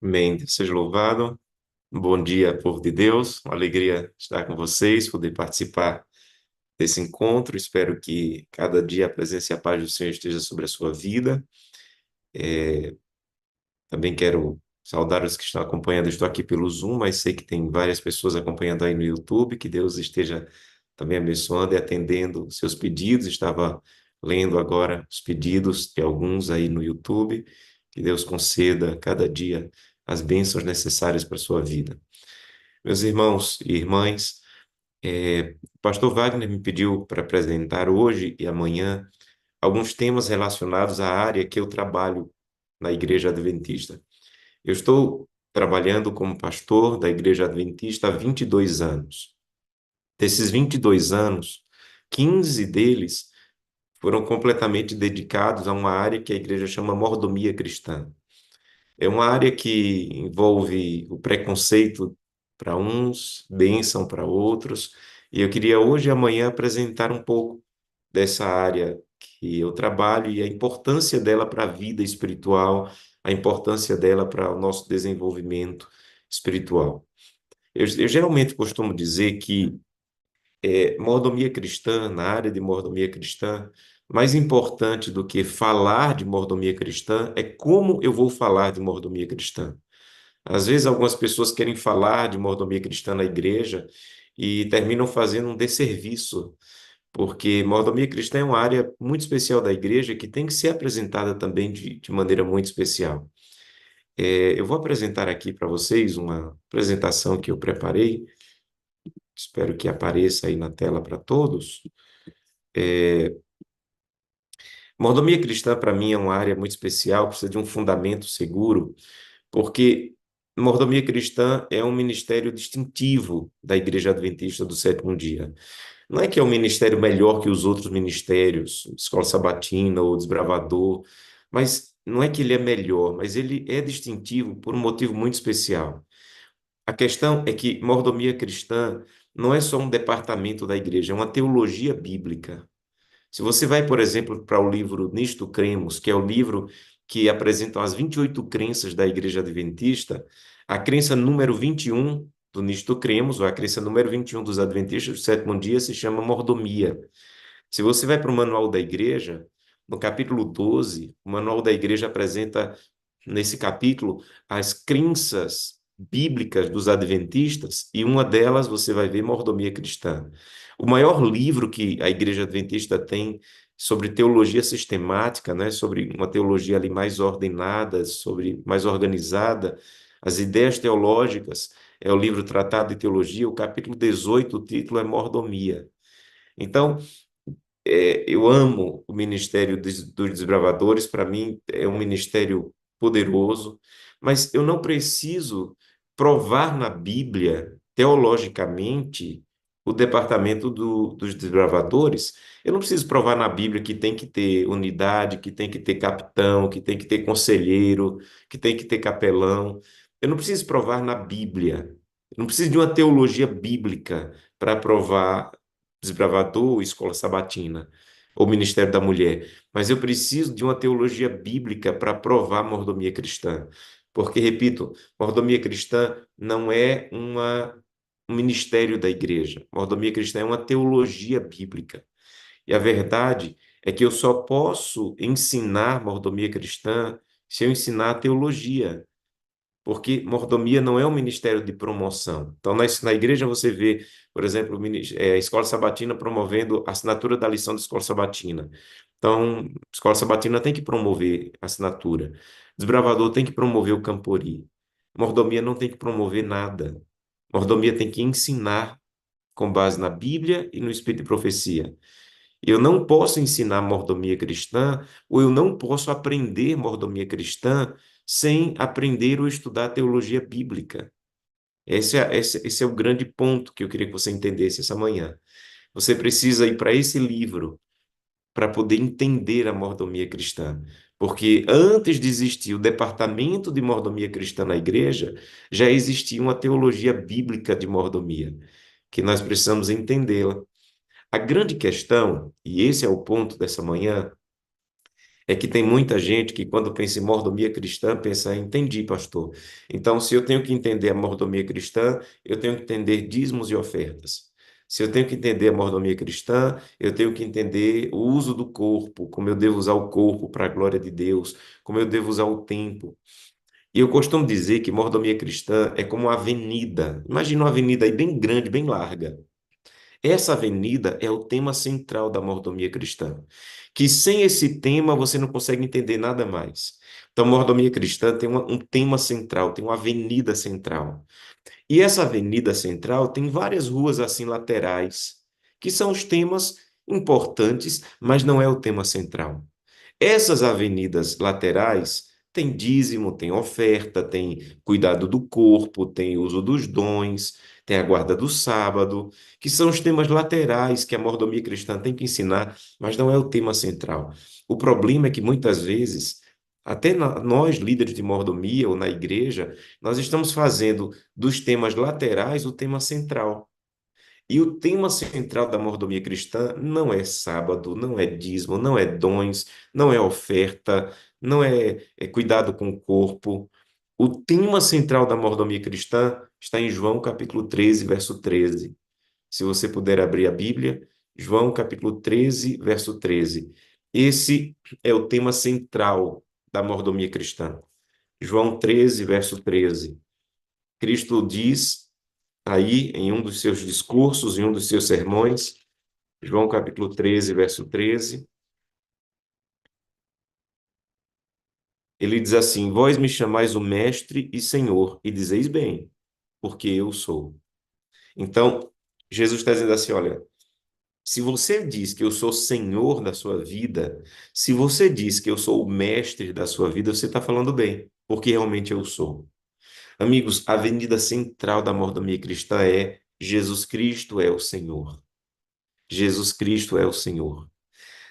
Amém. Deus seja louvado. Bom dia, povo de Deus. Uma alegria estar com vocês, poder participar desse encontro. Espero que cada dia a presença e a paz do Senhor esteja sobre a sua vida. Também quero saudar os que estão acompanhando. Estou aqui pelo Zoom, mas sei que tem várias pessoas acompanhando aí no YouTube. Que Deus esteja também abençoando e atendendo seus pedidos. Estava lendo agora os pedidos de alguns aí no YouTube. Que Deus conceda cada dia as bênçãos necessárias para a sua vida. Meus irmãos e irmãs, o pastor Wagner me pediu para apresentar hoje e amanhã alguns temas relacionados à área que eu trabalho na Igreja Adventista. Eu estou trabalhando como pastor da Igreja Adventista há 22 anos. Desses 22 anos, 15 deles foram completamente dedicados a uma área que a igreja chama mordomia cristã. É uma área que envolve o preconceito para uns, bênção para outros, e eu queria hoje e amanhã apresentar um pouco dessa área que eu trabalho e a importância dela para a vida espiritual, a importância dela para o nosso desenvolvimento espiritual. Eu geralmente costumo dizer que mordomia cristã, na área de mordomia cristã, mais importante do que falar de mordomia cristã é como eu vou falar de mordomia cristã. Às vezes, algumas pessoas querem falar de mordomia cristã na igreja e terminam fazendo um desserviço, porque mordomia cristã é uma área muito especial da igreja que tem que ser apresentada também de maneira muito especial. Eu vou apresentar aqui para vocês uma apresentação que eu preparei, espero que apareça aí na tela para todos. Mordomia cristã, para mim, é uma área muito especial, precisa de um fundamento seguro, porque mordomia cristã é um ministério distintivo da Igreja Adventista do Sétimo Dia. Não é que é um ministério melhor que os outros ministérios, Escola Sabatina ou Desbravador, mas não é que ele é melhor, mas ele é distintivo por um motivo muito especial. A questão é que mordomia cristã não é só um departamento da igreja, é uma teologia bíblica. Se você vai, por exemplo, para o livro Nisto Cremos, que é o livro que apresenta as 28 crenças da Igreja Adventista, a crença número 21 do Nisto Cremos, ou a crença número 21 dos Adventistas do Sétimo Dia, se chama mordomia. Se você vai para o Manual da Igreja, no capítulo 12, o Manual da Igreja apresenta, nesse capítulo, as crenças bíblicas dos adventistas, e uma delas você vai ver mordomia cristã. O maior livro que a Igreja Adventista tem sobre teologia sistemática, né, sobre uma teologia ali mais ordenada, sobre mais organizada, as ideias teológicas, é o livro Tratado de Teologia, o capítulo 18, o título é Mordomia. Então, eu amo o ministério dos desbravadores, para mim é um ministério poderoso, mas eu não preciso provar na Bíblia, teologicamente, o departamento dos desbravadores. Eu não preciso provar na Bíblia que tem que ter unidade, que tem que ter capitão, que tem que ter conselheiro, que tem que ter capelão. Eu não preciso provar na Bíblia. Eu não preciso de uma teologia bíblica para provar desbravador, escola sabatina, ou ministério da mulher, mas eu preciso de uma teologia bíblica para provar a mordomia cristã. Porque, repito, mordomia cristã não é um ministério da igreja. Mordomia cristã é uma teologia bíblica. E a verdade é que eu só posso ensinar mordomia cristã se eu ensinar a teologia, porque mordomia não é um ministério de promoção. Então, na igreja você vê, por exemplo, a Escola Sabatina promovendo a assinatura da lição da Escola Sabatina. Então, a Escola Sabatina tem que promover a assinatura. Desbravador tem que promover o Campori. Mordomia não tem que promover nada. Mordomia tem que ensinar com base na Bíblia e no Espírito de Profecia. Eu não posso ensinar mordomia cristã, ou eu não posso aprender mordomia cristã sem aprender ou estudar teologia bíblica. Esse é o grande ponto que eu queria que você entendesse essa manhã. Você precisa ir para esse livro para poder entender a mordomia cristã. Porque antes de existir o departamento de mordomia cristã na igreja, já existia uma teologia bíblica de mordomia, que nós precisamos entendê-la. A grande questão, e esse é o ponto dessa manhã, É que tem muita gente que, quando pensa em mordomia cristã, pensa, entendi, pastor. Então, se eu tenho que entender a mordomia cristã, eu tenho que entender dízimos e ofertas. Se eu tenho que entender a mordomia cristã, eu tenho que entender o uso do corpo, como eu devo usar o corpo para a glória de Deus, como eu devo usar o tempo. E eu costumo dizer que mordomia cristã é como uma avenida. Imagina uma avenida aí bem grande, bem larga. Essa avenida é o tema central da mordomia cristã, que sem esse tema você não consegue entender nada mais. Então, mordomia cristã tem um tema central, tem uma avenida central. E essa avenida central tem várias ruas assim laterais, que são os temas importantes, mas não é o tema central. Essas avenidas laterais têm dízimo, tem oferta, tem cuidado do corpo, tem uso dos dons, tem a guarda do sábado, que são os temas laterais que a mordomia cristã tem que ensinar, mas não é o tema central. O problema é que muitas vezes, até nós, líderes de mordomia ou na igreja, nós estamos fazendo dos temas laterais o tema central. E o tema central da mordomia cristã não é sábado, não é dízimo, não é dons, não é oferta, não é cuidado com o corpo. O tema central da mordomia cristã está em João capítulo 13, verso 13. Se você puder abrir a Bíblia, João capítulo 13, verso 13. Esse é o tema central da mordomia cristã. João 13, verso 13. Cristo diz aí em um dos seus discursos, em um dos seus sermões, João capítulo 13, verso 13, ele diz assim: Vós me chamais o Mestre e Senhor, e dizeis bem, porque eu sou. Então, Jesus está dizendo assim: olha, se você diz que eu sou Senhor da sua vida, se você diz que eu sou o Mestre da sua vida, você está falando bem, porque realmente eu sou. Amigos, a avenida central da mordomia cristã é Jesus Cristo é o Senhor. Jesus Cristo é o Senhor.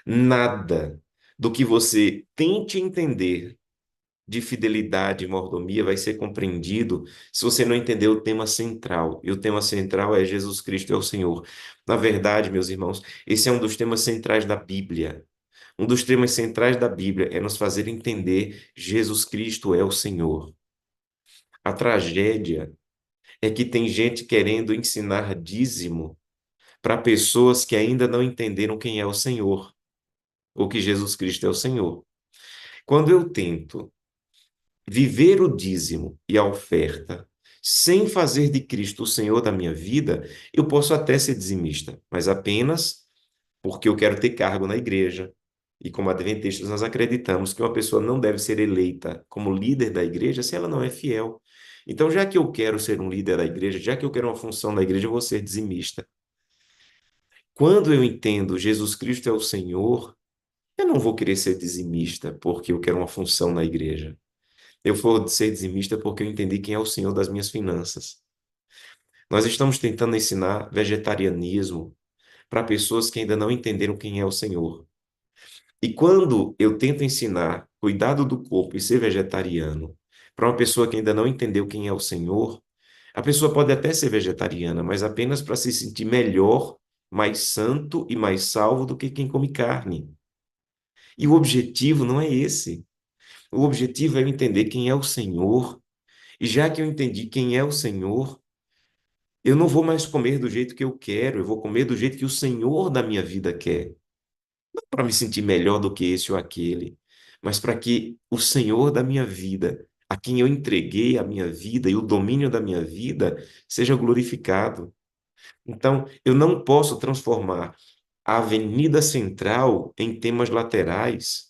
Nada do que você tente entender de fidelidade e mordomia vai ser compreendido se você não entender o tema central. E o tema central é Jesus Cristo é o Senhor. Na verdade, meus irmãos, esse é um dos temas centrais da Bíblia. Um dos temas centrais da Bíblia é nos fazer entender Jesus Cristo é o Senhor. A tragédia é que tem gente querendo ensinar dízimo para pessoas que ainda não entenderam quem é o Senhor, ou que Jesus Cristo é o Senhor. Quando eu tento viver o dízimo e a oferta sem fazer de Cristo o Senhor da minha vida, eu posso até ser dizimista, mas apenas porque eu quero ter cargo na igreja. E como adventistas, nós acreditamos que uma pessoa não deve ser eleita como líder da igreja se ela não é fiel. Então, já que eu quero ser um líder da igreja, já que eu quero uma função na igreja, eu vou ser dizimista. Quando eu entendo Jesus Cristo é o Senhor, eu não vou querer ser dizimista porque eu quero uma função na igreja. Eu vou ser dizimista porque eu entendi quem é o Senhor das minhas finanças. Nós estamos tentando ensinar vegetarianismo para pessoas que ainda não entenderam quem é o Senhor. E quando eu tento ensinar cuidado do corpo e ser vegetariano para uma pessoa que ainda não entendeu quem é o Senhor, a pessoa pode até ser vegetariana, mas apenas para se sentir melhor, mais santo e mais salvo do que quem come carne. E o objetivo não é esse. O objetivo é eu entender quem é o Senhor. E já que eu entendi quem é o Senhor, eu não vou mais comer do jeito que eu quero, eu vou comer do jeito que o Senhor da minha vida quer. Não para me sentir melhor do que esse ou aquele, mas para que o Senhor da minha vida, a quem eu entreguei a minha vida e o domínio da minha vida, seja glorificado. Então, eu não posso transformar a avenida central em temas laterais.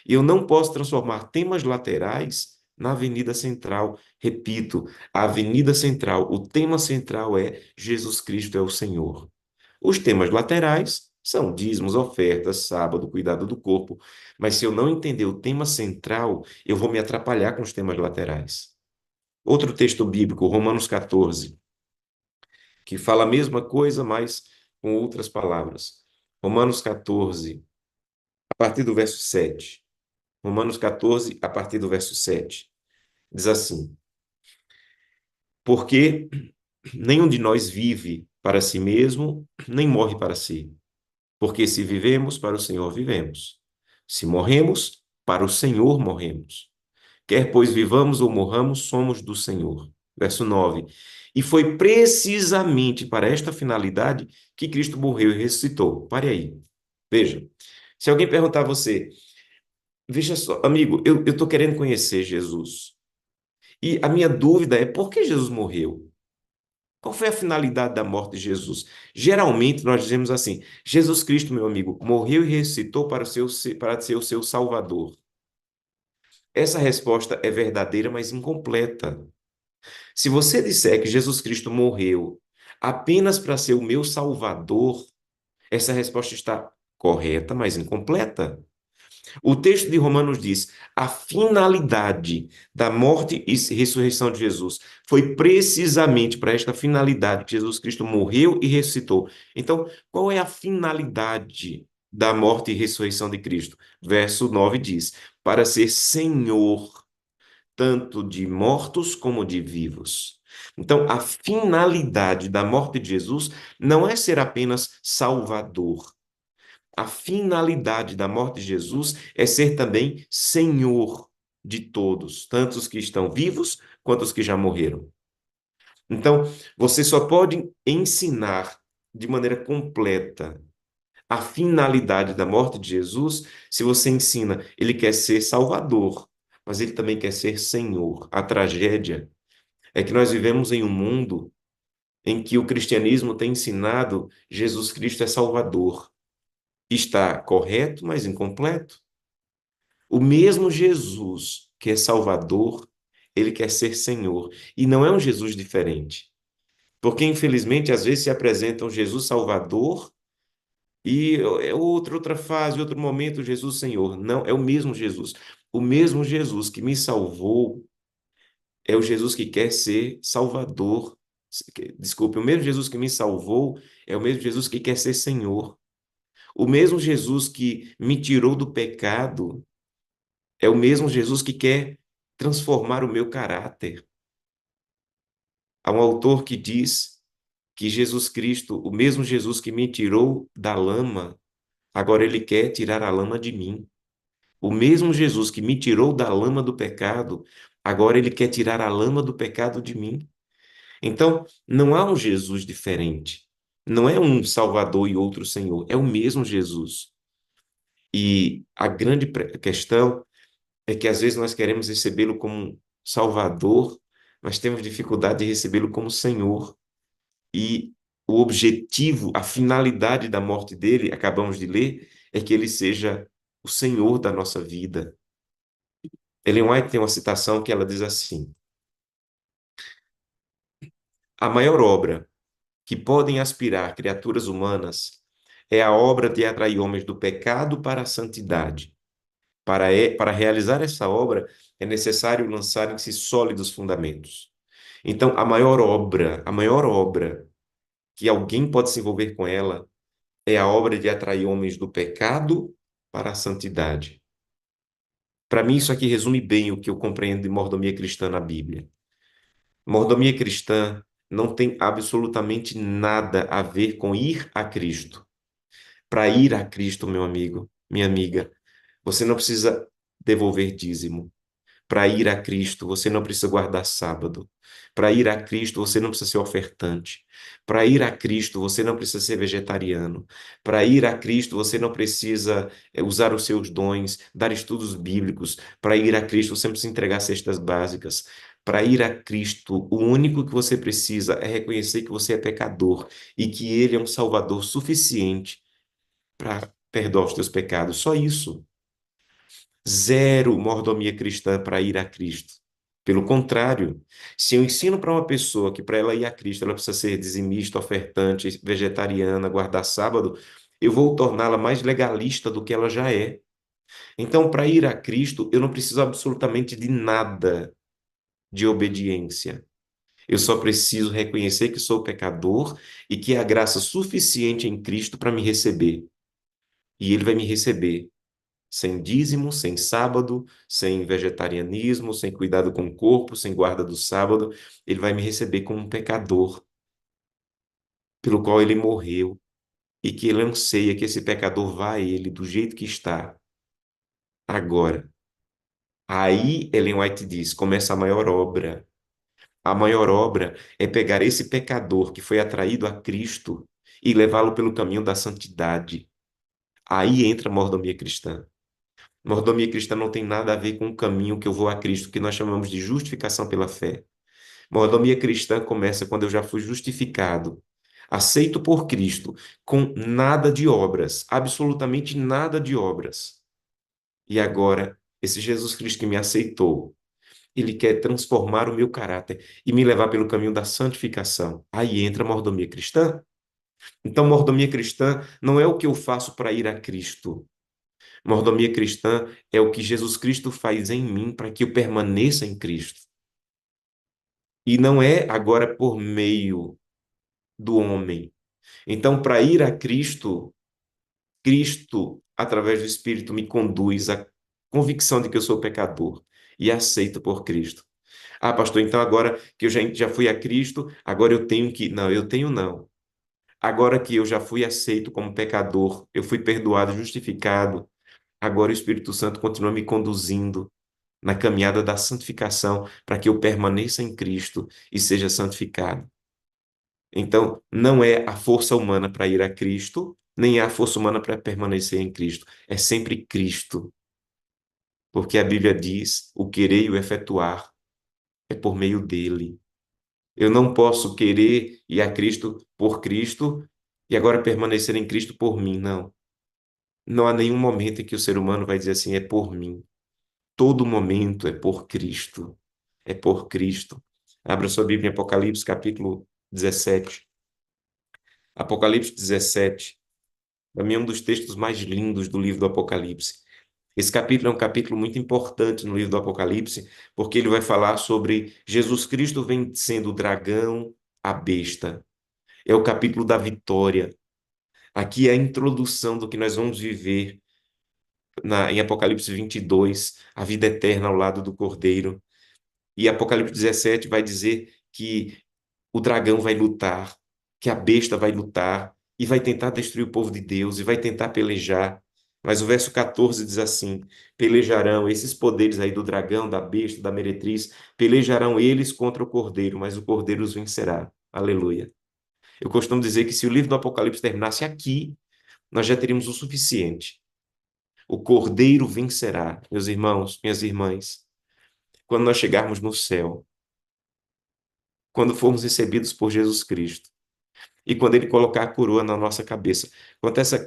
E eu não posso transformar temas laterais na avenida central. Repito, a avenida central, o tema central é Jesus Cristo é o Senhor. Os temas laterais são dízimos, ofertas, sábado, cuidado do corpo. Mas se eu não entender o tema central, eu vou me atrapalhar com os temas laterais. Outro texto bíblico, Romanos 14, que fala a mesma coisa, mas com outras palavras. Romanos 14, a partir do verso 7. Romanos 14, a partir do verso 7. Diz assim: Porque nenhum de nós vive para si mesmo, nem morre para si. Porque se vivemos, para o Senhor vivemos. Se morremos, para o Senhor morremos. Quer pois vivamos ou morramos, somos do Senhor. Verso 9. E foi precisamente para esta finalidade que Cristo morreu e ressuscitou. Pare aí. Veja. Se alguém perguntar a você, veja só, amigo, eu estou querendo conhecer Jesus. E a minha dúvida é por que Jesus morreu? Qual foi a finalidade da morte de Jesus? Geralmente nós dizemos assim: Jesus Cristo, meu amigo, morreu e ressuscitou para ser o seu Salvador. Essa resposta é verdadeira, mas incompleta. Se você disser que Jesus Cristo morreu apenas para ser o meu Salvador, essa resposta está correta, mas incompleta. O texto de Romanos diz: a finalidade da morte e ressurreição de Jesus foi precisamente para esta finalidade que Jesus Cristo morreu e ressuscitou. Então, qual é a finalidade da morte e ressurreição de Cristo? Verso 9 diz: para ser Senhor tanto de mortos como de vivos. Então, a finalidade da morte de Jesus não é ser apenas Salvador. A finalidade da morte de Jesus é ser também Senhor de todos, tanto os que estão vivos quanto os que já morreram. Então, você só pode ensinar de maneira completa a finalidade da morte de Jesus se você ensina, ele quer ser Salvador, mas ele também quer ser Senhor. A tragédia é que nós vivemos em um mundo em que o cristianismo tem ensinado Jesus Cristo é Salvador. Está correto, mas incompleto. O mesmo Jesus que é Salvador, ele quer ser Senhor. E não é um Jesus diferente. Porque, infelizmente, às vezes se apresenta um Jesus Salvador e é outra fase, outro momento, Jesus Senhor. Não, é o mesmo Jesus. O mesmo Jesus que me salvou é o Jesus que quer ser Salvador. Desculpe, o mesmo Jesus que me salvou é o mesmo Jesus que quer ser Senhor. O mesmo Jesus que me tirou do pecado é o mesmo Jesus que quer transformar o meu caráter. Há um autor que diz que Jesus Cristo, o mesmo Jesus que me tirou da lama, agora ele quer tirar a lama de mim. O mesmo Jesus que me tirou da lama do pecado, agora ele quer tirar a lama do pecado de mim. Então, não há um Jesus diferente. Não é um Salvador e outro Senhor. É o mesmo Jesus. E a grande questão é que às vezes nós queremos recebê-lo como Salvador, mas temos dificuldade de recebê-lo como Senhor. E o objetivo, a finalidade da morte dele, acabamos de ler, é que ele seja o Senhor da nossa vida. Ellen White tem uma citação que ela diz assim: a maior obra que podem aspirar criaturas humanas é a obra de atrair homens do pecado para a santidade. Para realizar essa obra, é necessário lançarem-se sólidos fundamentos. Então, a maior obra que alguém pode se envolver com ela é a obra de atrair homens do pecado para a santidade. Para mim, isso aqui resume bem o que eu compreendo de mordomia cristã na Bíblia. Mordomia cristã não tem absolutamente nada a ver com ir a Cristo. Para ir a Cristo, meu amigo, minha amiga, você não precisa devolver dízimo. Para ir a Cristo, você não precisa guardar sábado. Para ir a Cristo, você não precisa ser ofertante. Para ir a Cristo, você não precisa ser vegetariano. Para ir a Cristo, você não precisa usar os seus dons, dar estudos bíblicos. Para ir a Cristo, você não precisa entregar cestas básicas. Para ir a Cristo, o único que você precisa é reconhecer que você é pecador e que Ele é um Salvador suficiente para perdoar os teus pecados. Só isso. Zero mordomia cristã para ir a Cristo. Pelo contrário, se eu ensino para uma pessoa que para ela ir a Cristo ela precisa ser dizimista, ofertante, vegetariana, guardar sábado, eu vou torná-la mais legalista do que ela já é. Então, para ir a Cristo, eu não preciso absolutamente de nada de obediência. Eu só preciso reconhecer que sou pecador e que há graça suficiente em Cristo para me receber. E Ele vai me receber sem dízimo, sem sábado, sem vegetarianismo, sem cuidado com o corpo, sem guarda do sábado, ele vai me receber como um pecador, pelo qual ele morreu, e que ele anseia que esse pecador vá a ele do jeito que está agora. Aí, Ellen White diz, começa a maior obra. A maior obra é pegar esse pecador que foi atraído a Cristo e levá-lo pelo caminho da santidade. Aí entra a mordomia cristã. Mordomia cristã não tem nada a ver com o caminho que eu vou a Cristo, que nós chamamos de justificação pela fé. Mordomia cristã começa quando eu já fui justificado, aceito por Cristo, com nada de obras, absolutamente nada de obras. E agora, esse Jesus Cristo que me aceitou, ele quer transformar o meu caráter e me levar pelo caminho da santificação. Aí entra a mordomia cristã. Então, mordomia cristã não é o que eu faço para ir a Cristo. Mordomia cristã é o que Jesus Cristo faz em mim para que eu permaneça em Cristo. E não é agora por meio do homem. Então, para ir a Cristo, Cristo, através do Espírito, me conduz à convicção de que eu sou pecador e aceito por Cristo. Ah, pastor, então agora que eu já fui a Cristo, agora eu tenho que. Não, eu tenho não. Agora que eu já fui aceito como pecador, eu fui perdoado, justificado, agora o Espírito Santo continua me conduzindo na caminhada da santificação para que eu permaneça em Cristo e seja santificado. Então, não é a força humana para ir a Cristo, nem é a força humana para permanecer em Cristo. É sempre Cristo, porque a Bíblia diz: o querer e o efetuar é por meio dele. Eu não posso querer ir a Cristo por Cristo e agora permanecer em Cristo por mim, não. Não há nenhum momento em que o ser humano vai dizer assim: é por mim. Todo momento é por Cristo. É por Cristo. Abra sua Bíblia em Apocalipse, capítulo 17. Apocalipse 17, para mim, é um dos textos mais lindos do livro do Apocalipse. Esse capítulo é um capítulo muito importante no livro do Apocalipse, porque ele vai falar sobre Jesus Cristo vencendo o dragão, a besta. É o capítulo da vitória. Aqui é a introdução do que nós vamos viver em Apocalipse 22, a vida eterna ao lado do Cordeiro. E Apocalipse 17 vai dizer que o dragão vai lutar, que a besta vai lutar e vai tentar destruir o povo de Deus e vai tentar pelejar. Mas o verso 14 diz assim: pelejarão esses poderes aí do dragão, da besta, da meretriz, pelejarão eles contra o cordeiro, mas o cordeiro os vencerá. Aleluia. Eu costumo dizer que se o livro do Apocalipse terminasse aqui, nós já teríamos o suficiente. O cordeiro vencerá, meus irmãos, minhas irmãs, quando nós chegarmos no céu, quando formos recebidos por Jesus Cristo. E quando ele colocar a coroa na nossa cabeça,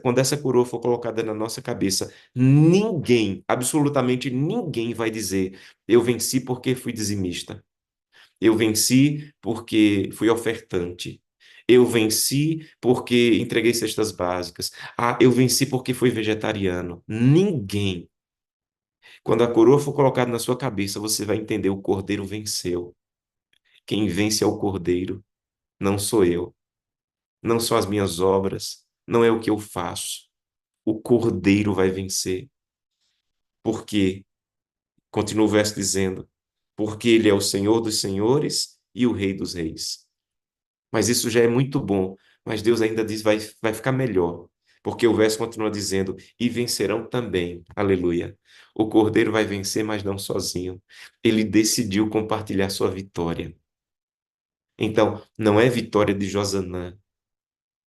quando essa coroa for colocada na nossa cabeça, ninguém, absolutamente ninguém vai dizer: eu venci porque fui dizimista. Eu venci porque fui ofertante. Eu venci porque entreguei cestas básicas. Ah, eu venci porque fui vegetariano. Ninguém. Quando a coroa for colocada na sua cabeça, você vai entender: o cordeiro venceu. Quem vence é o cordeiro, não sou eu. Não são as minhas obras, não é o que eu faço. O Cordeiro vai vencer. Por quê? Continua o verso dizendo: porque ele é o Senhor dos senhores e o Rei dos reis. Mas isso já é muito bom, mas Deus ainda diz: vai ficar melhor. Porque o verso continua dizendo: e vencerão também. Aleluia. O Cordeiro vai vencer, mas não sozinho. Ele decidiu compartilhar sua vitória. Então, não é vitória de Josanã,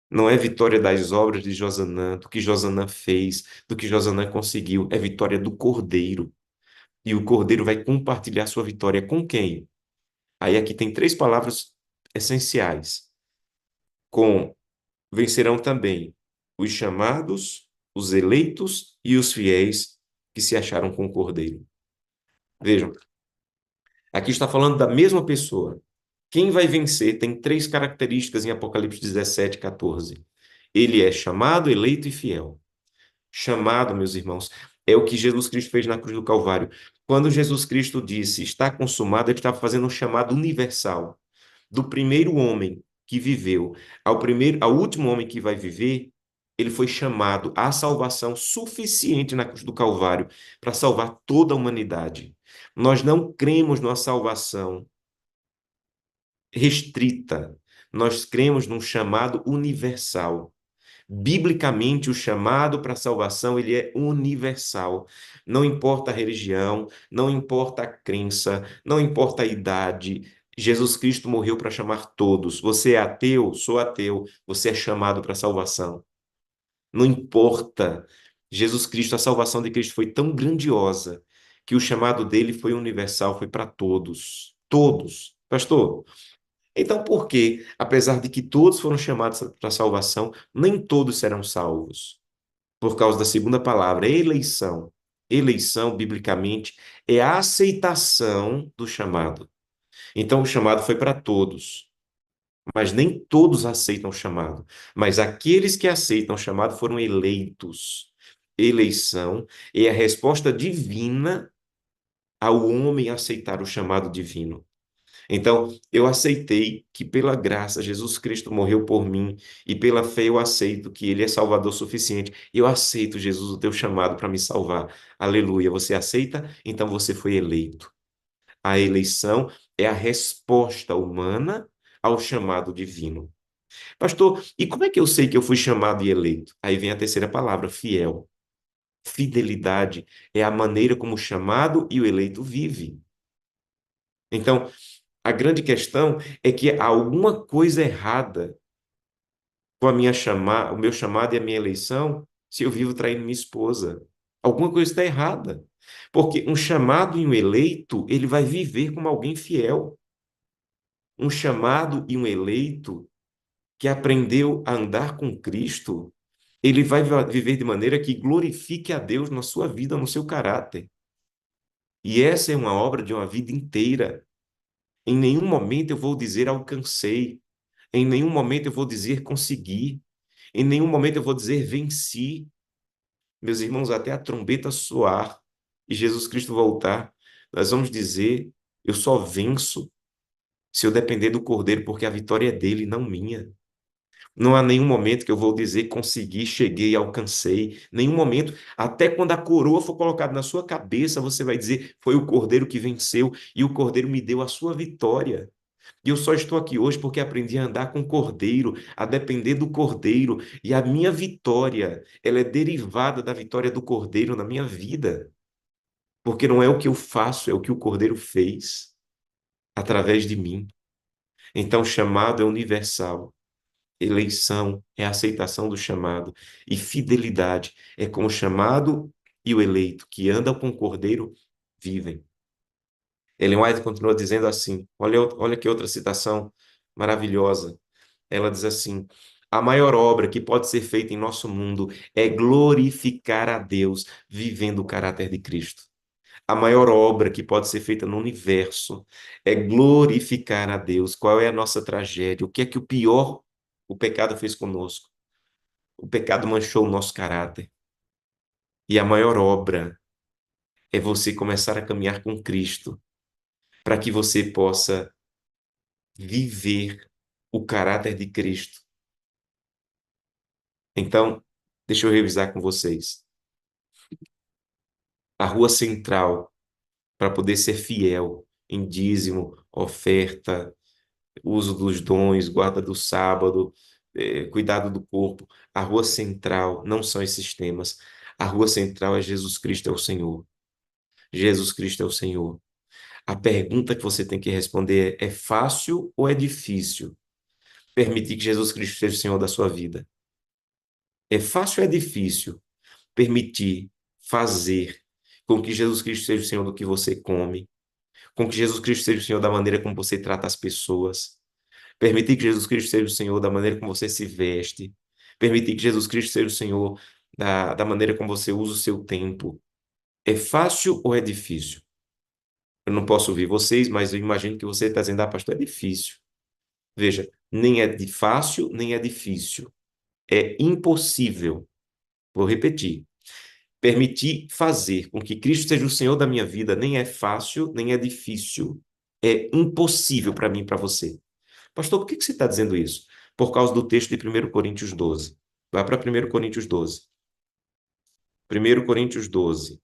não é vitória das obras de Josanã, do que Josanã fez, do que Josanã conseguiu. É vitória do Cordeiro. E o Cordeiro vai compartilhar sua vitória com quem? Aí aqui tem três palavras essenciais. Com vencerão também os chamados, os eleitos e os fiéis que se acharam com o Cordeiro. Vejam, aqui está falando da mesma pessoa. Quem vai vencer tem três características em Apocalipse 17, 14. Ele é chamado, eleito e fiel. Chamado, meus irmãos, é o que Jesus Cristo fez na cruz do Calvário. Quando Jesus Cristo disse, está consumado, ele estava fazendo um chamado universal. Do primeiro homem que viveu ao último homem que vai viver, ele foi chamado à salvação suficiente na cruz do Calvário para salvar toda a humanidade. Nós não cremos numa salvação restrita. Nós cremos num chamado universal. Biblicamente, o chamado para a salvação, ele é universal. Não importa a religião, não importa a crença, não importa a idade. Jesus Cristo morreu para chamar todos. Você é ateu? Sou ateu. Você é chamado para a salvação. Não importa. Jesus Cristo, a salvação de Cristo foi tão grandiosa que o chamado dele foi universal, foi para todos. Todos. Pastor, então por que, apesar de que todos foram chamados para a salvação, nem todos serão salvos? Por causa da segunda palavra, eleição. Eleição, biblicamente, é a aceitação do chamado. Então o chamado foi para todos. Mas nem todos aceitam o chamado. Mas aqueles que aceitam o chamado foram eleitos. Eleição é a resposta divina ao homem aceitar o chamado divino. Então, eu aceitei que pela graça Jesus Cristo morreu por mim e pela fé eu aceito que ele é salvador suficiente. Eu aceito, Jesus, o teu chamado para me salvar. Aleluia. Você aceita? Então você foi eleito. A eleição é a resposta humana ao chamado divino. Pastor, e como é que eu sei que eu fui chamado e eleito? Aí vem a terceira palavra, fiel. Fidelidade é a maneira como o chamado e o eleito vive. Então, a grande questão é que há alguma coisa errada com o meu chamado e a minha eleição se eu vivo traindo minha esposa. Alguma coisa está errada. Porque um chamado e um eleito, ele vai viver como alguém fiel. Um chamado e um eleito que aprendeu a andar com Cristo, ele vai viver de maneira que glorifique a Deus na sua vida, no seu caráter. E essa é uma obra de uma vida inteira. Em nenhum momento eu vou dizer alcancei. Em nenhum momento eu vou dizer consegui. Em nenhum momento eu vou dizer venci. Meus irmãos, até a trombeta soar e Jesus Cristo voltar, nós vamos dizer: eu só venço se eu depender do Cordeiro, porque a vitória é dele, não minha. Não há nenhum momento que eu vou dizer consegui, cheguei, alcancei. Nenhum momento. Até quando a coroa for colocada na sua cabeça, você vai dizer: foi o Cordeiro que venceu e o Cordeiro me deu a sua vitória. E eu só estou aqui hoje porque aprendi a andar com o Cordeiro, a depender do Cordeiro. E a minha vitória, ela é derivada da vitória do Cordeiro na minha vida. Porque não é o que eu faço, é o que o Cordeiro fez através de mim. Então, o chamado é universal. Eleição é a aceitação do chamado. E fidelidade é com o chamado e o eleito que andam com o Cordeiro vivem. Ellen White continua dizendo assim: olha que outra citação maravilhosa. Ela diz assim: a maior obra que pode ser feita em nosso mundo é glorificar a Deus vivendo o caráter de Cristo. A maior obra que pode ser feita no universo é glorificar a Deus. Qual é a nossa tragédia? O que é que o pecado fez conosco? O pecado manchou o nosso caráter. E a maior obra é você começar a caminhar com Cristo, para que você possa viver o caráter de Cristo. Então, deixa eu revisar com vocês. A rua central, para poder ser fiel em dízimo, oferta, uso dos dons, guarda do sábado, cuidado do corpo. A rua central não são esses temas. A rua central é Jesus Cristo é o Senhor. Jesus Cristo é o Senhor. A pergunta que você tem que responder é fácil ou é difícil permitir que Jesus Cristo seja o Senhor da sua vida? É fácil ou é difícil permitir, fazer com que Jesus Cristo seja o Senhor do que você come, com que Jesus Cristo seja o Senhor da maneira como você trata as pessoas, permitir que Jesus Cristo seja o Senhor da maneira como você se veste, permitir que Jesus Cristo seja o Senhor da maneira como você usa o seu tempo. É fácil ou é difícil? Eu não posso ouvir vocês, mas eu imagino que você está dizendo: ah, pastor, é difícil. Veja, nem é de fácil, nem é difícil. É impossível. Vou repetir. Permitir fazer com que Cristo seja o Senhor da minha vida nem é fácil, nem é difícil. É impossível para mim e para você. Pastor, por que que você está dizendo isso? Por causa do texto de 1 Coríntios 12. Vai para 1 Coríntios 12. 1 Coríntios 12.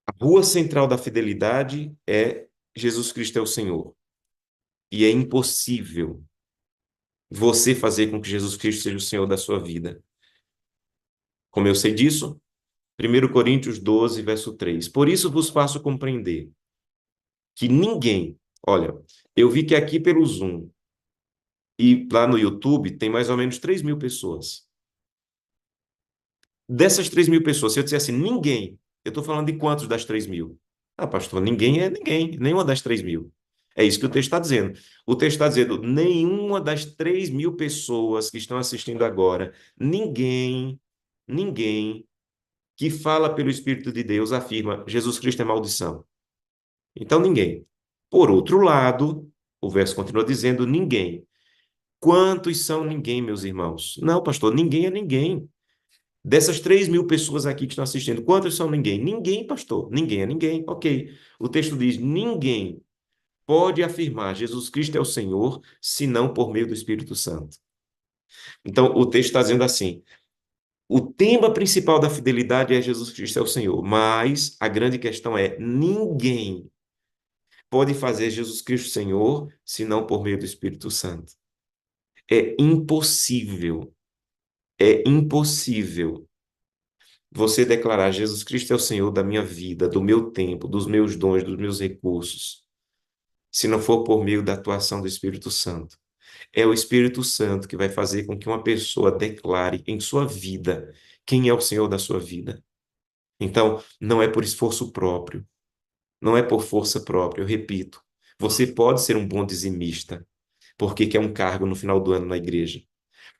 A rua central da fidelidade é Jesus Cristo é o Senhor. E é impossível você fazer com que Jesus Cristo seja o Senhor da sua vida. Como eu sei disso? 1 Coríntios 12, verso 3. Por isso vos faço compreender que ninguém, olha, eu vi que aqui pelo Zoom e lá no YouTube tem mais ou menos 3.000 pessoas. Dessas 3.000 pessoas, se eu dissesse ninguém, eu estou falando de quantos das 3.000? Ah, pastor, ninguém é ninguém, nenhuma das 3.000. É isso que o texto está dizendo. O texto está dizendo, nenhuma das 3.000 pessoas que estão assistindo agora, ninguém que fala pelo Espírito de Deus afirma Jesus Cristo é maldição. Então, ninguém. Por outro lado, o verso continua dizendo ninguém. Quantos são ninguém, meus irmãos? Não, pastor, ninguém é ninguém. Dessas 3.000 pessoas aqui que estão assistindo, quantos são ninguém? Ninguém, pastor. Ninguém é ninguém. Ok. O texto diz: ninguém pode afirmar Jesus Cristo é o Senhor, senão por meio do Espírito Santo. Então, o texto está dizendo assim: o tema principal da fidelidade é Jesus Cristo é o Senhor, mas a grande questão é: ninguém pode fazer Jesus Cristo Senhor, senão por meio do Espírito Santo. É impossível, é impossível você declarar Jesus Cristo é o Senhor da minha vida, do meu tempo, dos meus dons, dos meus recursos, se não for por meio da atuação do Espírito Santo. É o Espírito Santo que vai fazer com que uma pessoa declare em sua vida quem é o Senhor da sua vida. Então, não é por esforço próprio, não é por força própria, eu repito. Você pode ser um bom dizimista, porque quer um cargo no final do ano na igreja.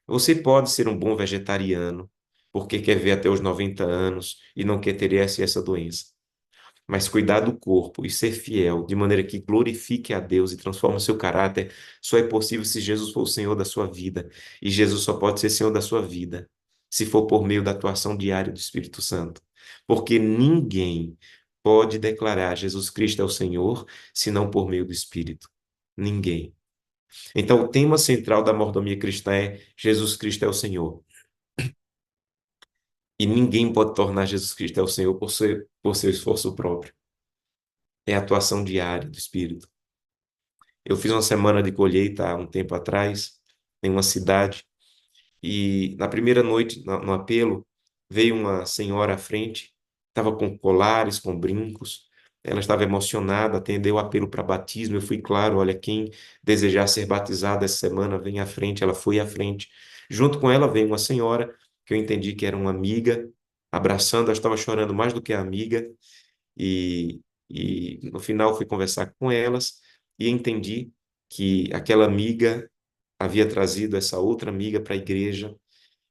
Você pode ser um bom vegetariano, porque quer ver até os 90 anos e não quer ter essa e essa doença. Mas cuidar do corpo e ser fiel, de maneira que glorifique a Deus e transforme o seu caráter, só é possível se Jesus for o Senhor da sua vida. E Jesus só pode ser Senhor da sua vida se for por meio da atuação diária do Espírito Santo. Porque ninguém pode declarar Jesus Cristo é o Senhor senão por meio do Espírito. Ninguém. Então, o tema central da mordomia cristã é Jesus Cristo é o Senhor. E ninguém pode tornar Jesus Cristo é o Senhor por seu esforço próprio. É a atuação diária do Espírito. Eu fiz uma semana de colheita há um tempo atrás, em uma cidade, e na primeira noite, no apelo, veio uma senhora à frente, estava com colares, com brincos, ela estava emocionada, atendeu o apelo para batismo. Eu fui claro: olha, quem desejar ser batizado essa semana, vem à frente. Ela foi à frente. Junto com ela veio uma senhora, que eu entendi que era uma amiga, abraçando, ela estava chorando mais do que a amiga, e, e no final fui conversar com elas e entendi que aquela amiga havia trazido essa outra amiga para a igreja.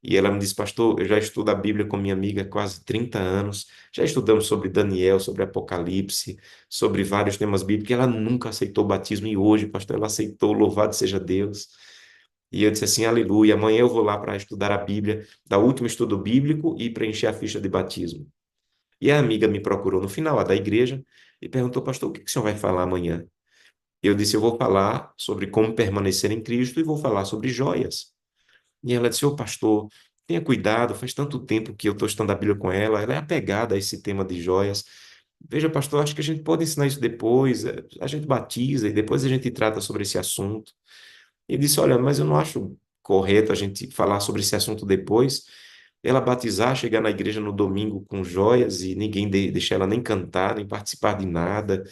E ela me disse: pastor, eu já estudo a Bíblia com minha amiga há quase 30 anos, já estudamos sobre Daniel, sobre Apocalipse, sobre vários temas bíblicos, e ela nunca aceitou o batismo, e hoje, pastor, ela aceitou, louvado seja Deus. E eu disse assim: aleluia, amanhã eu vou lá para estudar a Bíblia, dar o último estudo bíblico e preencher a ficha de batismo. E a amiga me procurou no final, a da igreja, e perguntou: pastor, o que que o senhor vai falar amanhã? Eu disse: eu vou falar sobre como permanecer em Cristo e vou falar sobre joias. E ela disse: ô pastor, tenha cuidado, faz tanto tempo que eu estou estudando a Bíblia com ela é apegada a esse tema de joias. Veja, pastor, acho que a gente pode ensinar isso depois, a gente batiza e depois a gente trata sobre esse assunto. E disse: olha, mas eu não acho correto a gente falar sobre esse assunto depois. Ela batizar, chegar na igreja no domingo com joias e ninguém deixar ela nem cantar, nem participar de nada,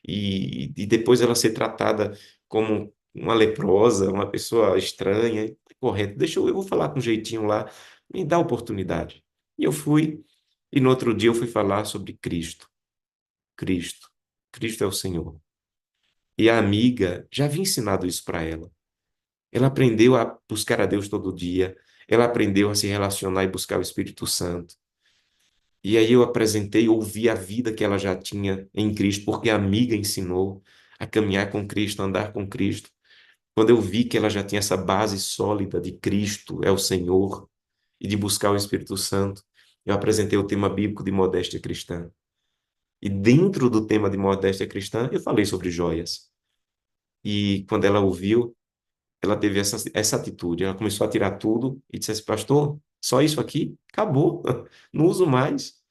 e depois ela ser tratada como uma leprosa, uma pessoa estranha. Correto, eu vou falar com um jeitinho lá, me dá oportunidade. E eu fui, e no outro dia eu fui falar sobre Cristo. Cristo. Cristo é o Senhor. E a amiga já havia ensinado isso para ela. Ela aprendeu a buscar a Deus todo dia. Ela aprendeu a se relacionar e buscar o Espírito Santo. E aí eu apresentei, ouvi a vida que ela já tinha em Cristo, porque a amiga ensinou a caminhar com Cristo, a andar com Cristo. Quando eu vi que ela já tinha essa base sólida de Cristo é o Senhor e de buscar o Espírito Santo, eu apresentei o tema bíblico de modéstia cristã. E dentro do tema de modéstia cristã, eu falei sobre joias. E quando ela ouviu, ela teve essa atitude. Ela começou a tirar tudo e disse assim: pastor, só isso aqui? Acabou. Não uso mais.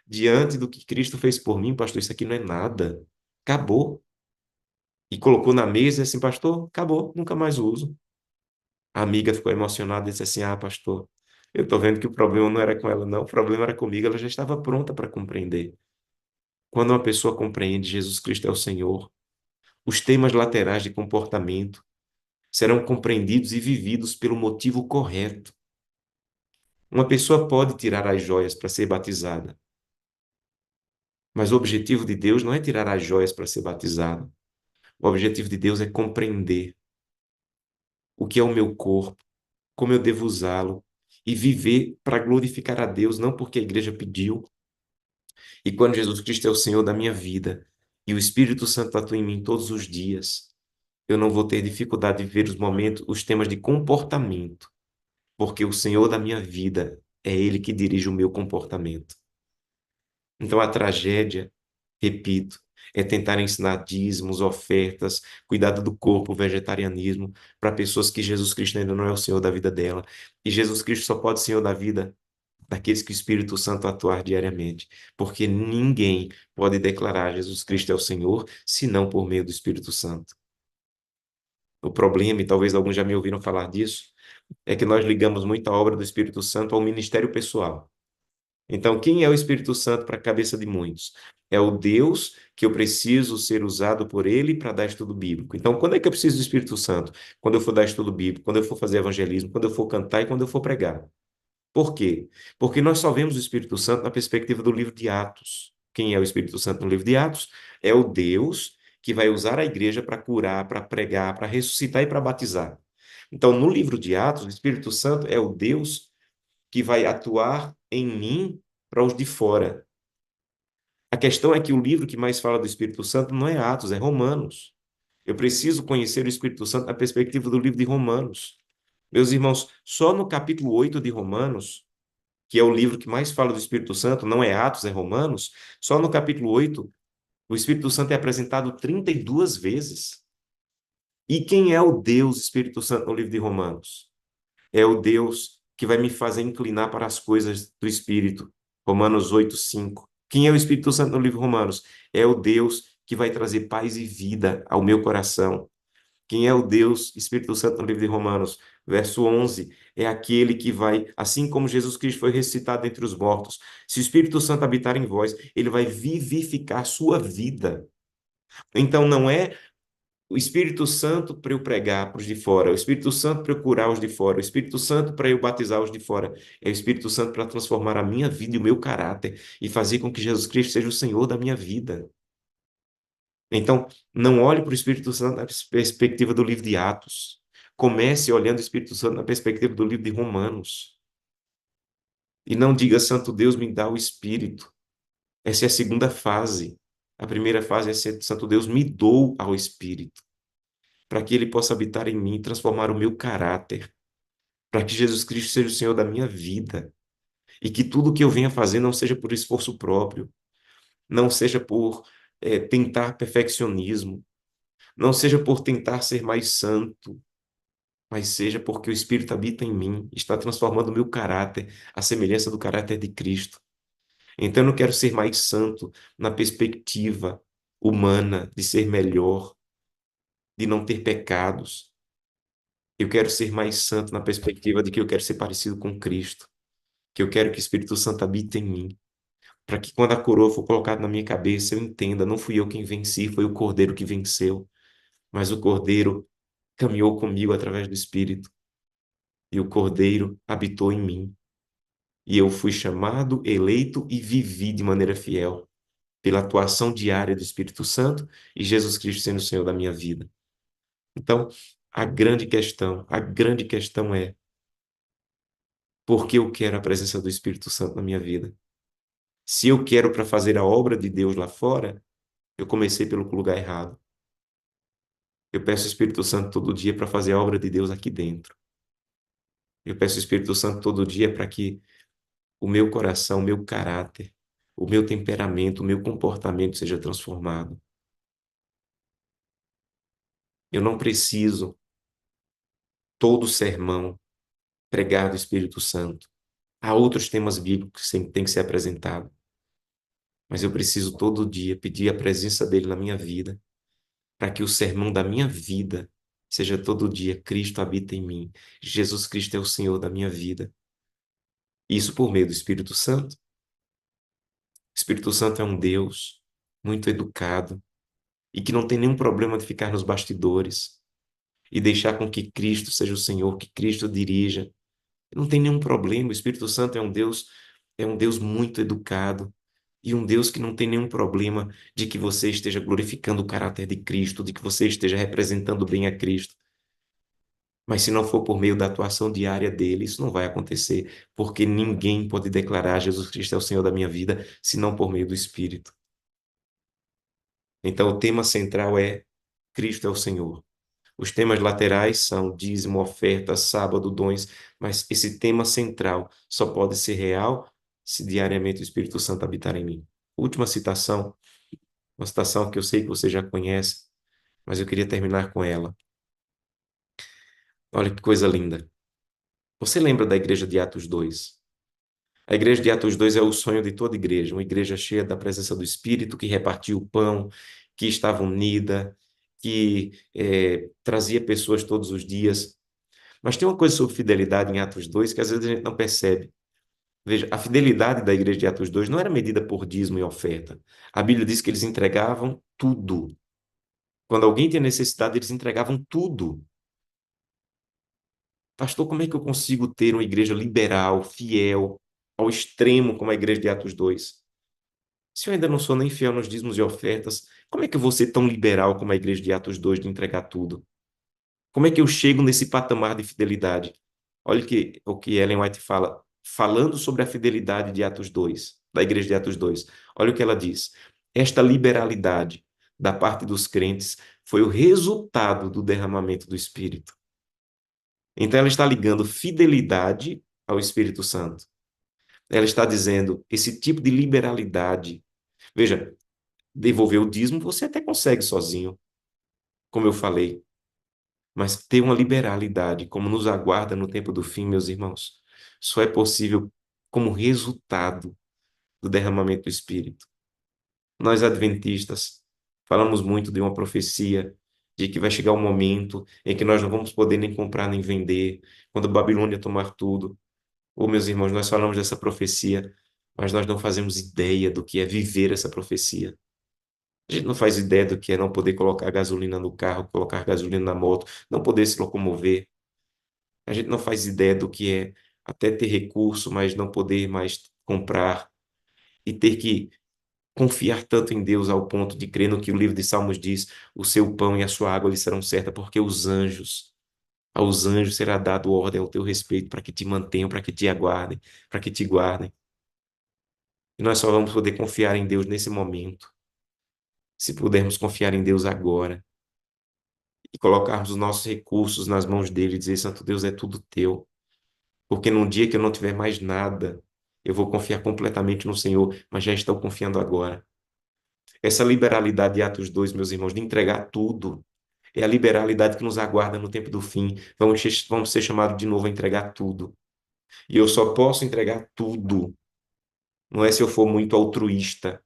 Diante do que Cristo fez por mim, pastor, isso aqui não é nada. Acabou. E colocou na mesa e assim: pastor, acabou, nunca mais uso. A amiga ficou emocionada e disse assim: Ah, pastor, eu estou vendo que o problema não era com ela, não, o problema era comigo. Ela já estava pronta para compreender. Quando uma pessoa compreende Jesus Cristo é o Senhor, os temas laterais de comportamento serão compreendidos e vividos pelo motivo correto. Uma pessoa pode tirar as joias para ser batizada, mas o objetivo de Deus não é tirar as joias para ser batizado. O objetivo de Deus é compreender o que é o meu corpo, como eu devo usá-lo e viver para glorificar a Deus, não porque a igreja pediu. E quando Jesus Cristo é o Senhor da minha vida e o Espírito Santo atua em mim todos os dias, eu não vou ter dificuldade de ver os momentos, os temas de comportamento, porque o Senhor da minha vida é Ele que dirige o meu comportamento. Então a tragédia, repito, é tentar ensinar dízimos, ofertas, cuidado do corpo, vegetarianismo, para pessoas que Jesus Cristo ainda não é o Senhor da vida dela. E Jesus Cristo só pode ser Senhor da vida daqueles que o Espírito Santo atuar diariamente, porque ninguém pode declarar Jesus Cristo é o Senhor, senão por meio do Espírito Santo. O problema, e talvez alguns já me ouviram falar disso, é que nós ligamos muito a obra do Espírito Santo ao ministério pessoal. Então, quem é o Espírito Santo para a cabeça de muitos? É o Deus que eu preciso ser usado por ele para dar estudo bíblico. Então, quando é que eu preciso do Espírito Santo? Quando eu for dar estudo bíblico, quando eu for fazer evangelismo, quando eu for cantar e quando eu for pregar. Por quê? Porque nós só vemos o Espírito Santo na perspectiva do livro de Atos. Quem é o Espírito Santo no livro de Atos? É o Deus que vai usar a igreja para curar, para pregar, para ressuscitar e para batizar. Então, no livro de Atos, o Espírito Santo é o Deus que vai atuar em mim para os de fora. A questão é que o livro que mais fala do Espírito Santo não é Atos, é Romanos. Eu preciso conhecer o Espírito Santo na perspectiva do livro de Romanos. Meus irmãos, só no capítulo 8 de Romanos, que é o livro que mais fala do Espírito Santo, não é Atos, é Romanos, só no capítulo 8, o Espírito Santo é apresentado 32 vezes. E quem é o Deus Espírito Santo no livro de Romanos? É o Deus que vai me fazer inclinar para as coisas do Espírito. Romanos 8:5. Quem é o Espírito Santo no livro de Romanos? É o Deus que vai trazer paz e vida ao meu coração. Quem é o Deus, Espírito Santo no livro de Romanos? Verso 11, é aquele que vai, assim como Jesus Cristo foi ressuscitado entre os mortos, se o Espírito Santo habitar em vós, ele vai vivificar a sua vida. Então não é o Espírito Santo para eu pregar para os de fora, o Espírito Santo para eu curar os de fora, o Espírito Santo para eu batizar os de fora, é o Espírito Santo para transformar a minha vida e o meu caráter e fazer com que Jesus Cristo seja o Senhor da minha vida. Então, não olhe para o Espírito Santo na perspectiva do livro de Atos. Comece olhando o Espírito Santo na perspectiva do livro de Romanos. E não diga, Santo Deus, me dá o Espírito. Essa é a segunda fase. A primeira fase é ser, Santo Deus, me dou ao Espírito, para que ele possa habitar em mim e transformar o meu caráter, para que Jesus Cristo seja o Senhor da minha vida e que tudo que eu venha fazer não seja por esforço próprio, não seja por tentar perfeccionismo, não seja por tentar ser mais santo, mas seja porque o Espírito habita em mim, está transformando o meu caráter, à semelhança do caráter de Cristo. Então eu não quero ser mais santo na perspectiva humana de ser melhor, de não ter pecados. Eu quero ser mais santo na perspectiva de que eu quero ser parecido com Cristo, que eu quero que o Espírito Santo habite em mim, para que quando a coroa for colocada na minha cabeça, eu entenda, não fui eu quem venci, foi o Cordeiro que venceu, mas o Cordeiro caminhou comigo através do Espírito, e o Cordeiro habitou em mim. E eu fui chamado, eleito e vivi de maneira fiel pela atuação diária do Espírito Santo e Jesus Cristo sendo o Senhor da minha vida. Então, a grande questão é por que eu quero a presença do Espírito Santo na minha vida? Se eu quero para fazer a obra de Deus lá fora, eu comecei pelo lugar errado. Eu peço o Espírito Santo todo dia para fazer a obra de Deus aqui dentro. Eu peço o Espírito Santo todo dia para que o meu coração, o meu caráter, o meu temperamento, o meu comportamento seja transformado. Eu não preciso todo sermão pregar do Espírito Santo. Há outros temas bíblicos que têm que ser apresentados. Mas eu preciso todo dia pedir a presença dele na minha vida, para que o sermão da minha vida seja todo dia: Cristo habita em mim, Jesus Cristo é o Senhor da minha vida. Isso por meio do Espírito Santo. O Espírito Santo é um Deus muito educado e que não tem nenhum problema de ficar nos bastidores e deixar com que Cristo seja o Senhor, que Cristo dirija. Não tem nenhum problema. O Espírito Santo é um Deus muito educado e um Deus que não tem nenhum problema de que você esteja glorificando o caráter de Cristo, de que você esteja representando bem a Cristo. Mas se não for por meio da atuação diária dele, isso não vai acontecer, porque ninguém pode declarar Jesus Cristo é o Senhor da minha vida, senão por meio do Espírito. Então, o tema central é Cristo é o Senhor. Os temas laterais são dízimo, oferta, sábado, dons, mas esse tema central só pode ser real se diariamente o Espírito Santo habitar em mim. Última citação, uma citação que eu sei que você já conhece, mas eu queria terminar com ela. Olha que coisa linda. Você lembra da igreja de Atos 2? A igreja de Atos 2 é o sonho de toda igreja, uma igreja cheia da presença do Espírito, que repartia o pão, que estava unida, que trazia pessoas todos os dias. Mas tem uma coisa sobre fidelidade em Atos 2 que às vezes a gente não percebe. Veja, a fidelidade da igreja de Atos 2 não era medida por dízimo e oferta. A Bíblia diz que eles entregavam tudo. Quando alguém tinha necessidade, eles entregavam tudo. Pastor, como é que eu consigo ter uma igreja liberal, fiel, ao extremo como a igreja de Atos 2? Se eu ainda não sou nem fiel nos dízimos e ofertas, como é que eu vou ser tão liberal como a igreja de Atos 2 de entregar tudo? Como é que eu chego nesse patamar de fidelidade? Olha o que Ellen White fala, falando sobre a fidelidade de Atos 2, da igreja de Atos 2. Olha o que ela diz. Esta liberalidade da parte dos crentes foi o resultado do derramamento do Espírito. Então ela está ligando fidelidade ao Espírito Santo. Ela está dizendo esse tipo de liberalidade. Veja, devolver o dízimo você até consegue sozinho, como eu falei. Mas ter uma liberalidade, como nos aguarda no tempo do fim, meus irmãos, só é possível como resultado do derramamento do Espírito. Nós, adventistas, falamos muito de uma profecia de que vai chegar um momento em que nós não vamos poder nem comprar nem vender, quando a Babilônia tomar tudo. Ô, meus irmãos, nós falamos dessa profecia, mas nós não fazemos ideia do que é viver essa profecia. A gente não faz ideia do que é não poder colocar gasolina no carro, colocar gasolina na moto, não poder se locomover. A gente não faz ideia do que é até ter recurso, mas não poder mais comprar e ter que confiar tanto em Deus ao ponto de crer no que o livro de Salmos diz: o seu pão e a sua água lhe serão certas, porque aos anjos será dado ordem ao teu respeito para que te mantenham, para que te aguardem, para que te guardem. E nós só vamos poder confiar em Deus nesse momento, se pudermos confiar em Deus agora e colocarmos os nossos recursos nas mãos dele e dizer: Santo Deus, é tudo teu. Porque num dia que eu não tiver mais nada, eu vou confiar completamente no Senhor, mas já estou confiando agora. Essa liberalidade de Atos 2, meus irmãos, de entregar tudo, é a liberalidade que nos aguarda no tempo do fim. Vamos ser chamados de novo a entregar tudo. E eu só posso entregar tudo, não é se eu for muito altruísta,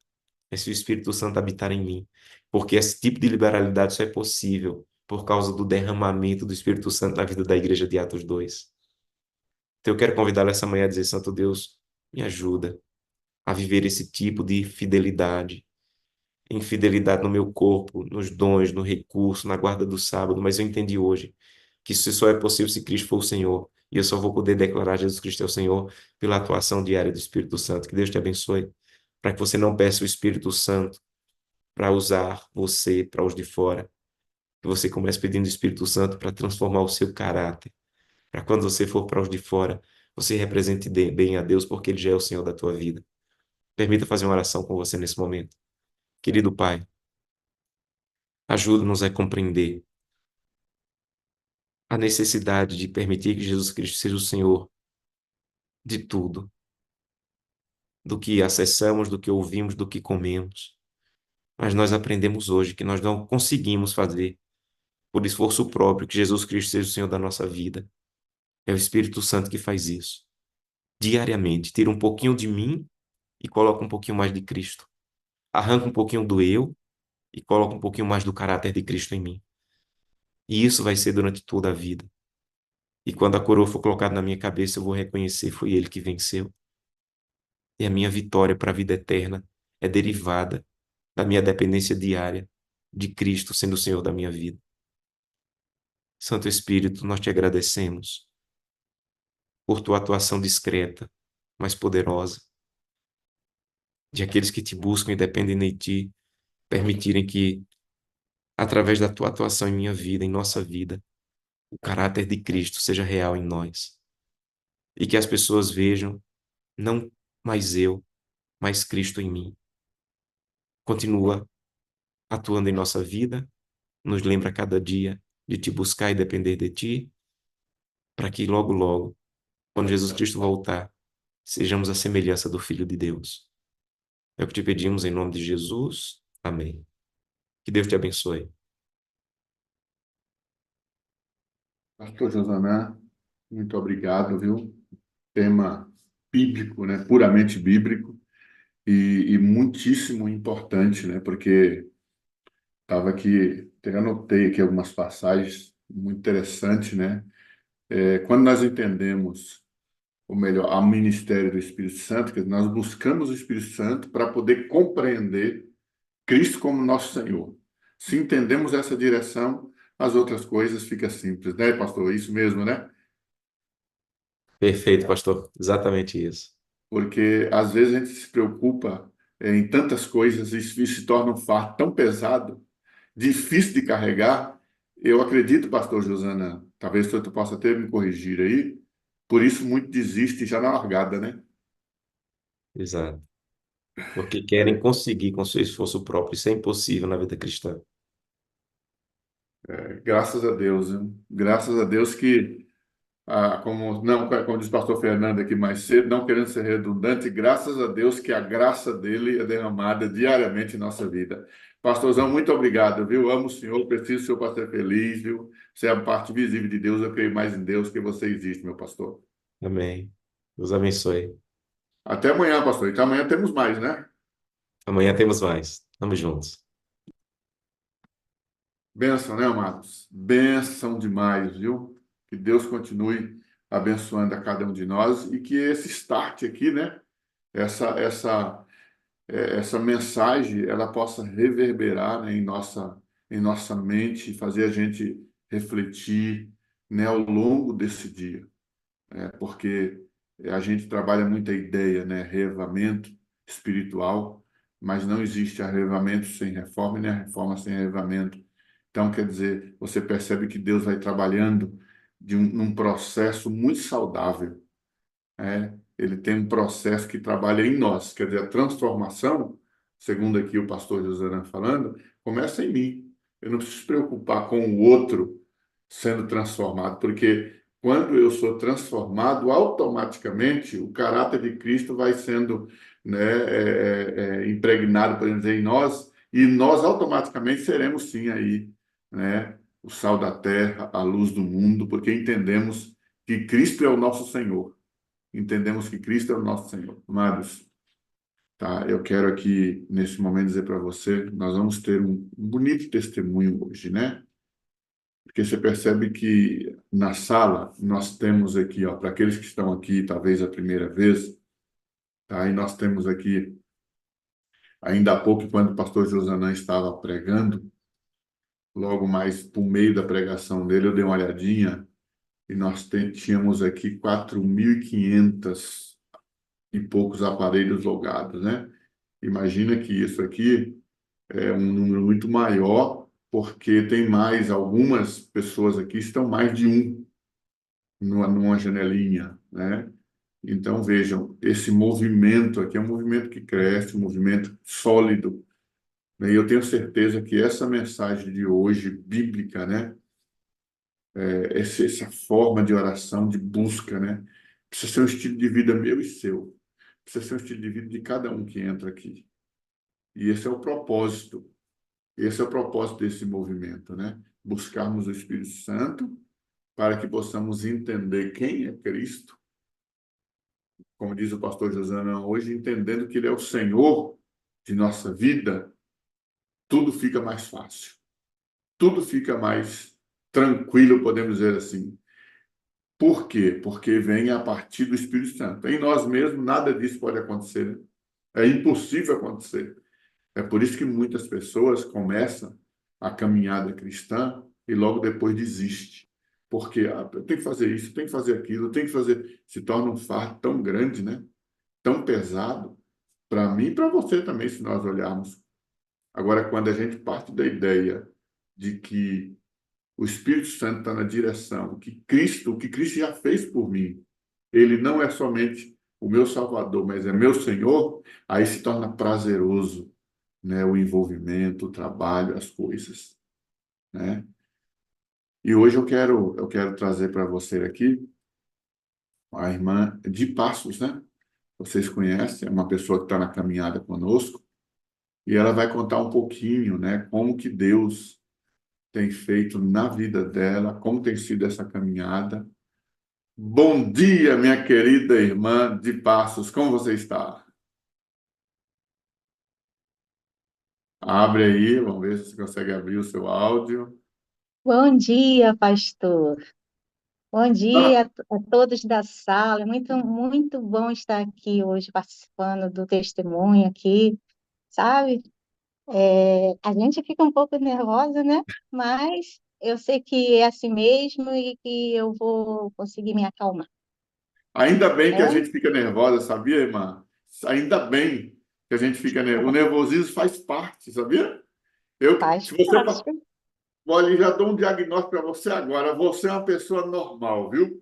é se o Espírito Santo habitar em mim. Porque esse tipo de liberalidade só é possível por causa do derramamento do Espírito Santo na vida da igreja de Atos 2. Então eu quero convidá-lo essa manhã a dizer: Santo Deus, me ajuda a viver esse tipo de fidelidade, em fidelidade no meu corpo, nos dons, no recurso, na guarda do sábado, mas eu entendi hoje que isso só é possível se Cristo for o Senhor, e eu só vou poder declarar Jesus Cristo é o Senhor pela atuação diária do Espírito Santo. Que Deus te abençoe, para que você não peça o Espírito Santo para usar você para os de fora, que você comece pedindo o Espírito Santo para transformar o seu caráter, para quando você for para os de fora, você represente bem a Deus, porque Ele já é o Senhor da tua vida. Permita fazer uma oração com você nesse momento. Querido Pai, ajuda-nos a compreender a necessidade de permitir que Jesus Cristo seja o Senhor de tudo, do que acessamos, do que ouvimos, do que comemos. Mas nós aprendemos hoje que nós não conseguimos fazer por esforço próprio que Jesus Cristo seja o Senhor da nossa vida. É o Espírito Santo que faz isso. Diariamente, tira um pouquinho de mim e coloca um pouquinho mais de Cristo. Arranca um pouquinho do eu e coloca um pouquinho mais do caráter de Cristo em mim. E isso vai ser durante toda a vida. E quando a coroa for colocada na minha cabeça, eu vou reconhecer foi ele que venceu. E a minha vitória para a vida eterna é derivada da minha dependência diária de Cristo sendo o Senhor da minha vida. Santo Espírito, nós te agradecemos por tua atuação discreta, mas poderosa, de aqueles que te buscam e dependem de ti, permitirem que, através da tua atuação em minha vida, em nossa vida, o caráter de Cristo seja real em nós. E que as pessoas vejam, não mais eu, mas Cristo em mim. Continua atuando em nossa vida, nos lembra cada dia de te buscar e depender de ti, para que logo, logo, quando Jesus Cristo voltar, sejamos a semelhança do Filho de Deus. É o que te pedimos em nome de Jesus. Amém. Que Deus te abençoe. Pastor Josanã, muito obrigado, viu? Tema bíblico, né? Puramente bíblico e muitíssimo importante, né? Porque estava aqui, até anotei aqui algumas passagens muito interessantes, né? Quando nós entendemos, ou melhor, o ministério do Espírito Santo, que nós buscamos o Espírito Santo para poder compreender Cristo como nosso Senhor. Se entendemos essa direção, as outras coisas ficam simples, né, pastor? Isso mesmo, né? Perfeito, pastor. Exatamente isso. Porque às vezes a gente se preocupa em tantas coisas e isso se torna um fardo tão pesado, difícil de carregar. Eu acredito, pastor Josana, talvez tu possa até me corrigir aí, por isso muito desiste já na largada, né? Exato. Porque querem conseguir com seu esforço próprio. Isso é impossível na vida cristã. Graças a Deus, hein? Graças a Deus que como, não, como diz o pastor Fernando aqui mais cedo, não querendo ser redundante, graças a Deus que a graça dele é derramada diariamente em nossa vida. Pastorzão, muito obrigado, viu? Amo o senhor, preciso do senhor para ser feliz, viu? Você é a parte visível de Deus, eu creio mais em Deus que você existe, meu pastor. Amém. Deus abençoe. Até amanhã, pastor. Então amanhã temos mais, né? Amanhã temos mais. Tamo juntos. Bênção, né, amados? Bênção demais, viu? Que Deus continue abençoando a cada um de nós e que esse start aqui, né? Essa mensagem ela possa reverberar, né, em nossa mente, fazer a gente refletir, né, ao longo desse dia, né, porque a gente trabalha muita ideia, né, reavivamento espiritual, mas não existe arrevamento sem reforma, nem a reforma sem arrevamento. Então, quer dizer, você percebe que Deus vai trabalhando num processo muito saudável, ele tem um processo que trabalha em nós, quer dizer, a transformação, segundo aqui o pastor Josanã falando, começa em mim. Eu não preciso se preocupar com o outro sendo transformado, porque quando eu sou transformado, automaticamente o caráter de Cristo vai sendo, né, impregnado, por dizer, em nós, e nós automaticamente seremos sim aí, né, o sal da terra, a luz do mundo, porque entendemos que Cristo é o nosso Senhor. Entendemos que Cristo é o nosso Senhor. Amados, tá? Eu quero aqui, nesse momento, dizer para você, nós vamos ter um bonito testemunho hoje, né? Porque você percebe que na sala nós temos aqui, ó, para aqueles que estão aqui, talvez a primeira vez, tá? E nós temos aqui, ainda há pouco, quando o pastor Josanã estava pregando, logo mais por meio da pregação dele, eu dei uma olhadinha e nós tínhamos aqui 4.500 e poucos aparelhos logados, né? Imagina que isso aqui é um número muito maior, porque tem mais, algumas pessoas aqui estão mais de um numa janelinha, né? Então, vejam, esse movimento aqui é um movimento que cresce, um movimento sólido, né? E eu tenho certeza que essa mensagem de hoje, bíblica, né? Essa forma de oração, de busca, né? Precisa ser um estilo de vida meu e seu. Precisa ser um estilo de vida de cada um que entra aqui. E esse é o propósito. Esse é o propósito desse movimento, né? Buscarmos o Espírito Santo para que possamos entender quem é Cristo, como diz o pastor Josana hoje, entendendo que Ele é o Senhor de nossa vida, tudo fica mais fácil, tudo fica mais tranquilo, podemos dizer assim. Por quê? Porque vem a partir do Espírito Santo. Em nós mesmos, nada disso pode acontecer. É impossível acontecer. É por isso que muitas pessoas começam a caminhada cristã e logo depois desiste. Porque eu tenho que fazer isso, eu tenho que fazer aquilo, eu tenho que fazer. Se torna um fardo tão grande, né? Tão pesado, para mim e para você também, se nós olharmos. Agora, quando a gente parte da ideia de que o Espírito Santo está na direção, o que Cristo já fez por mim, ele não é somente o meu Salvador, mas é meu Senhor, aí se torna prazeroso, né, o envolvimento, o trabalho, as coisas, né? E hoje eu quero trazer para você aqui a irmã de Passos, né? Vocês conhecem, é uma pessoa que está na caminhada conosco, e ela vai contar um pouquinho, né, como que Deus tem feito na vida dela, como tem sido essa caminhada. Bom dia, minha querida irmã de Passos, como você está? Abre aí, vamos ver se você consegue abrir o seu áudio. Bom dia, pastor. Bom Ah, dia a todos da sala. É muito, muito bom estar aqui hoje participando do testemunho aqui, sabe? A gente fica um pouco nervosa, né? Mas eu sei que é assim mesmo e que eu vou conseguir me acalmar, ainda bem que a né? gente fica nervosa, sabia, irmã? Ainda bem que a gente fica nervosa. O nervosismo faz parte, sabia? Faz Se você parte, olha, já dou um diagnóstico para você agora. Você é uma pessoa normal, viu?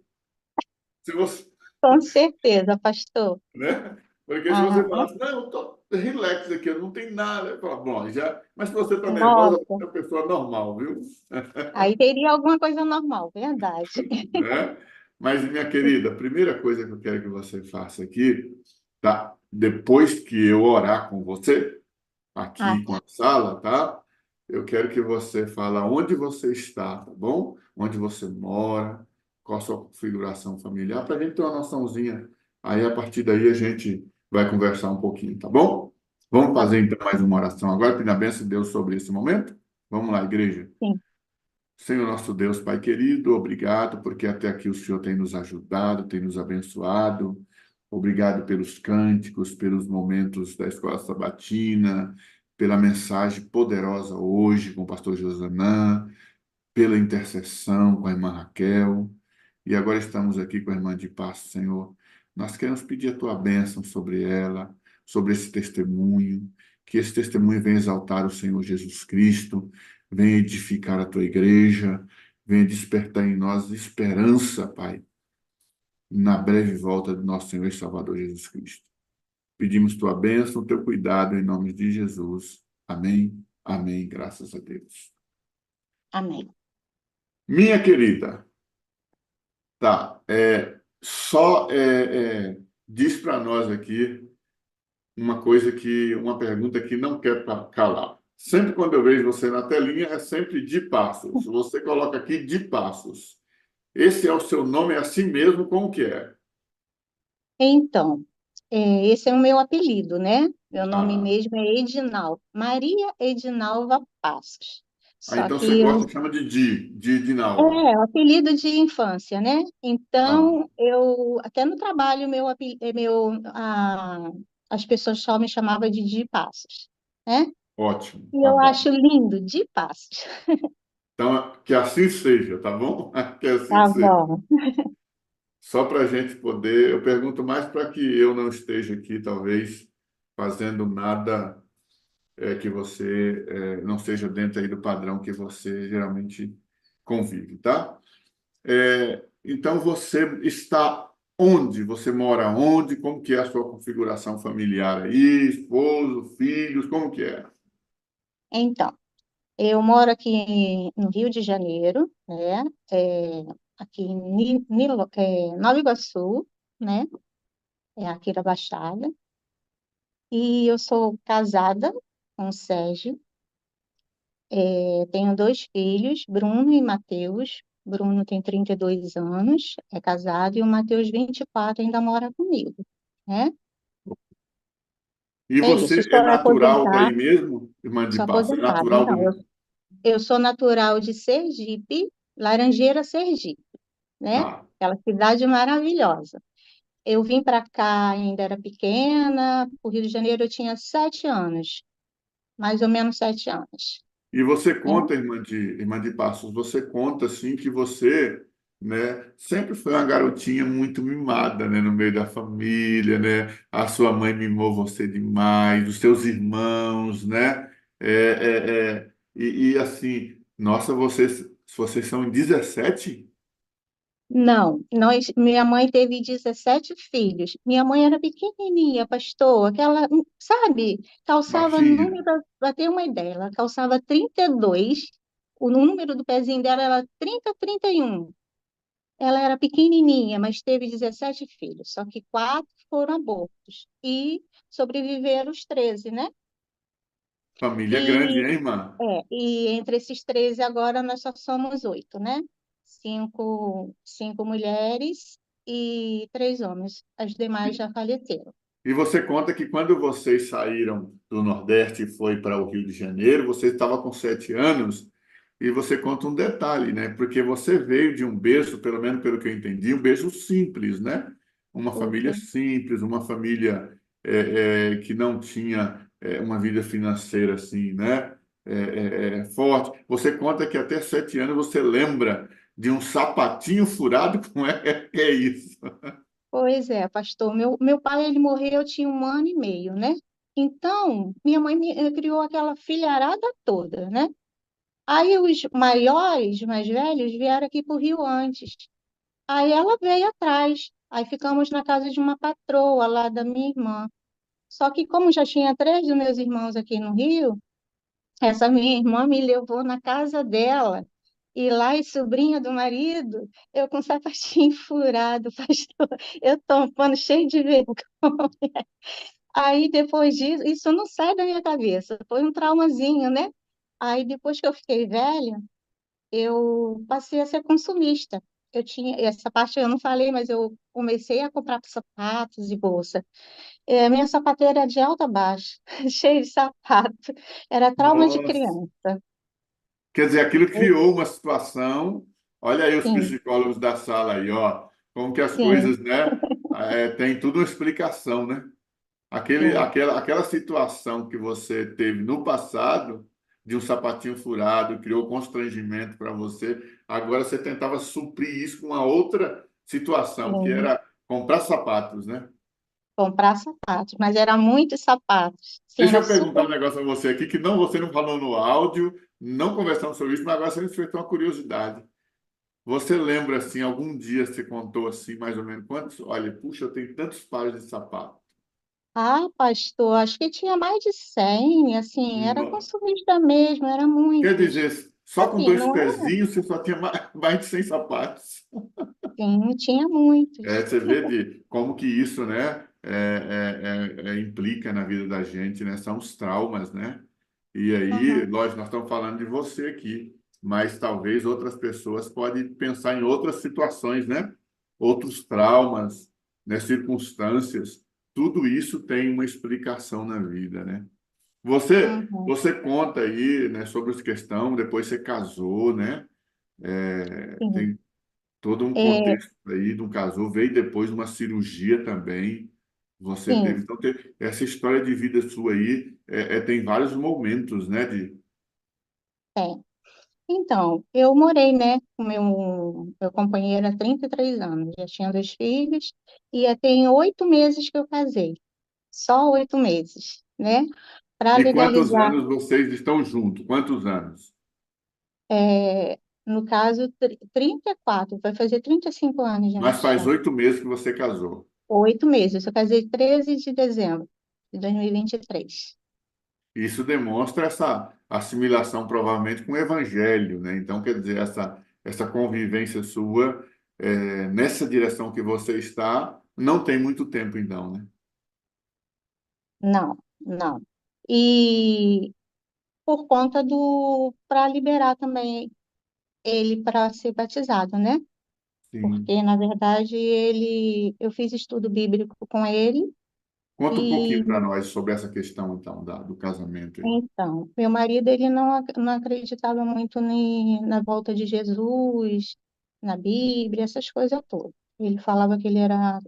Se você, com certeza, pastor. né? Porque se você Aham. falasse, não, eu tô relax aqui, eu não tenho nada, eu falo, bom, já, mas se você está nervosa, você Nossa, é uma pessoa normal, viu? aí teria alguma coisa normal, verdade. Né? Mas, minha querida, a primeira coisa que eu quero que você faça aqui, tá? Depois que eu orar com você, Ah, aqui com a sala, tá? Eu quero que você fale onde você está, tá bom? Onde você mora, qual a sua configuração familiar, para a gente ter uma noçãozinha. Aí, a partir daí, a gente vai conversar um pouquinho, tá bom? Vamos tá fazer, bom. então, mais uma oração agora, pedindo a bênção de Deus sobre esse momento? Vamos lá, igreja. Sim, Senhor nosso Deus, Pai querido, obrigado porque até aqui o Senhor tem nos ajudado, tem nos abençoado. Obrigado pelos cânticos, pelos momentos da escola sabatina, pela mensagem poderosa hoje com o pastor Josanã, pela intercessão com a irmã Raquel. E agora estamos aqui com a irmã de paz, Senhor. Nós queremos pedir a tua bênção sobre ela, sobre esse testemunho, que esse testemunho venha exaltar o Senhor Jesus Cristo, venha edificar a tua igreja, venha despertar em nós esperança, Pai, na breve volta do nosso Senhor e Salvador Jesus Cristo. Pedimos tua bênção, teu cuidado em nome de Jesus. Amém. Amém. Graças a Deus. amém. Minha querida, tá, diz para nós aqui uma pergunta que não quer calar. Sempre quando eu vejo você na telinha, é sempre de Passos. Você coloca aqui de Passos. Esse é o seu nome, é assim mesmo, como que é? Então, esse é o meu apelido, né? Meu nome Ah, mesmo é Edinal, Maria Edinalva Passos. Só então você que gosta, chama de de Dinalva. o apelido de infância, né? Ah, Então, eu até no trabalho as pessoas só me chamavam de Passos, né? ótimo, E tá eu bom. acho lindo, de Passos. Então, que assim seja, tá bom? Que assim Tá seja. bom. Só para a gente poder, eu pergunto mais para que eu não esteja aqui, talvez, fazendo nada que você não seja dentro aí do padrão que você geralmente convive, tá? Então, você está onde? Você mora onde? Como que é a sua configuração familiar aí? Esposo, filhos, como que é? Então, eu moro aqui no Rio de Janeiro, né? Aqui em Nova Iguaçu, né? É aqui da Baixada. E eu sou casada com o Sérgio. Tenho dois filhos, Bruno e Matheus. Bruno tem 32 anos, é casado, e o Matheus, 24, ainda mora comigo, né? E É isso, você é sou natural daí aposentada, mesmo, irmã de sou Passo? É aposentada. natural Não, do... eu sou natural de Sergipe, Laranjeira, Sergipe, né? Tá. Aquela cidade maravilhosa. Eu vim para cá, ainda era pequena, o Rio de Janeiro eu tinha 7 anos, mais ou menos 7 anos, E você né? conta, irmã de Passos, você conta assim que você, né, sempre foi uma garotinha muito mimada, né, no meio da família, né? A sua mãe mimou você demais, os seus irmãos, né? E assim, nossa, vocês são em 17? Não, minha mãe teve 17 filhos. Minha mãe era pequenininha, pastor, aquela, sabe, calçava Baixinha. número, para ter uma ideia, ela calçava 32, o número do pezinho dela era 30, 31. Ela era pequenininha, mas teve 17 filhos, só que 4 foram abortos e sobreviveram os 13, né? Família grande, E, hein, irmã? e entre esses 13 agora nós só somos 8, né? Cinco mulheres e 3 homens. As demais já faleceram. E você conta que quando vocês saíram do Nordeste e foi para o Rio de Janeiro, você estava com 7 anos, e você conta um detalhe, né? Porque você veio de um berço, pelo menos pelo que eu entendi, um berço simples, né? Uma Pois família é. simples, uma família que não tinha uma vida financeira assim, né? Forte. Você conta que até 7 anos você lembra de um sapatinho furado, como que é isso? Pois é, pastor. Meu pai, ele morreu, eu tinha 1 ano e meio, né? Então, minha mãe criou aquela filharada toda, né? Aí os maiores, mais velhos, vieram aqui para o Rio antes. Aí ela veio atrás. Aí ficamos na casa de uma patroa lá da minha irmã. Só que como já tinha 3 dos meus irmãos aqui no Rio, essa minha irmã me levou na casa dela. E lá, e sobrinha do marido, eu com sapatinho furado, pastor, eu tampando, cheio de vergonha. Aí depois disso, isso não sai da minha cabeça, foi um traumazinho, né? Aí depois que eu fiquei velha, eu passei a ser consumista. Eu tinha, essa parte eu não falei, mas eu comecei a comprar sapatos e bolsa. Minha sapateira era de alta a baixa, cheia de sapato. Era trauma de Nossa. criança. Quer dizer, aquilo criou uma situação. Olha aí os Sim, psicólogos da sala aí, ó, como que as sim, coisas, né, tem tudo uma explicação, né? sim. Aquela situação que você teve no passado, de um sapatinho furado, criou constrangimento para você. Agora você tentava suprir isso com uma outra situação, que Sim. era comprar sapatos, né? Comprar sapatos, mas era muitos sapatos. Sim, Deixa era eu perguntar super. um negócio a você aqui, que não, você não falou no áudio, não conversamos sobre isso, mas agora você me despertou uma curiosidade. Você lembra assim, algum dia você contou assim, mais ou menos quantos? Olha, puxa, eu tenho tantos pares de sapato. Ah, pastor, acho que tinha mais de 100, assim, era No- consumista mesmo, era Quer muitos. dizer, só com Assim, dois não era, pezinhos você só tinha mais de 100 sapatos. sim, tinha muitos. Você vê de como que isso, né, implica na vida da gente, né? São os traumas, né? E aí, Uhum, lógico, nós estamos falando de você aqui, mas talvez outras pessoas podem pensar em outras situações, né? Outros traumas, né? Circunstâncias. Tudo isso tem uma explicação na vida, né? uhum, Você conta aí, né, sobre essa questão, depois você casou, né? sim. Tem todo um É, contexto aí de um casou, veio depois uma cirurgia também. Você teve, sim, então, essa história de vida sua aí tem vários momentos, né? tem. Então, eu morei, né, com meu companheiro há 33 anos, já tinha 2 filhos, e já tem 8 meses que eu casei, só 8 meses, né, para E quantos legalizar, anos vocês estão juntos? Quantos anos? no caso, 34, vai fazer 35 anos de Mas faz já. 8 meses que você casou. 8 meses, eu casei 13 de dezembro de 2023. Isso demonstra essa assimilação, provavelmente, com o evangelho, né? Então, quer dizer, essa convivência sua, nessa direção que você está, não tem muito tempo, então, né? Não, não. E por conta para liberar também ele para ser batizado, né? Sim. Porque, na verdade, eu fiz estudo bíblico com ele Conta um E pouquinho para nós sobre essa questão, então, do casamento aí. então, meu marido ele não acreditava muito na volta de Jesus, na Bíblia, essas coisas todas. Ele falava que ele era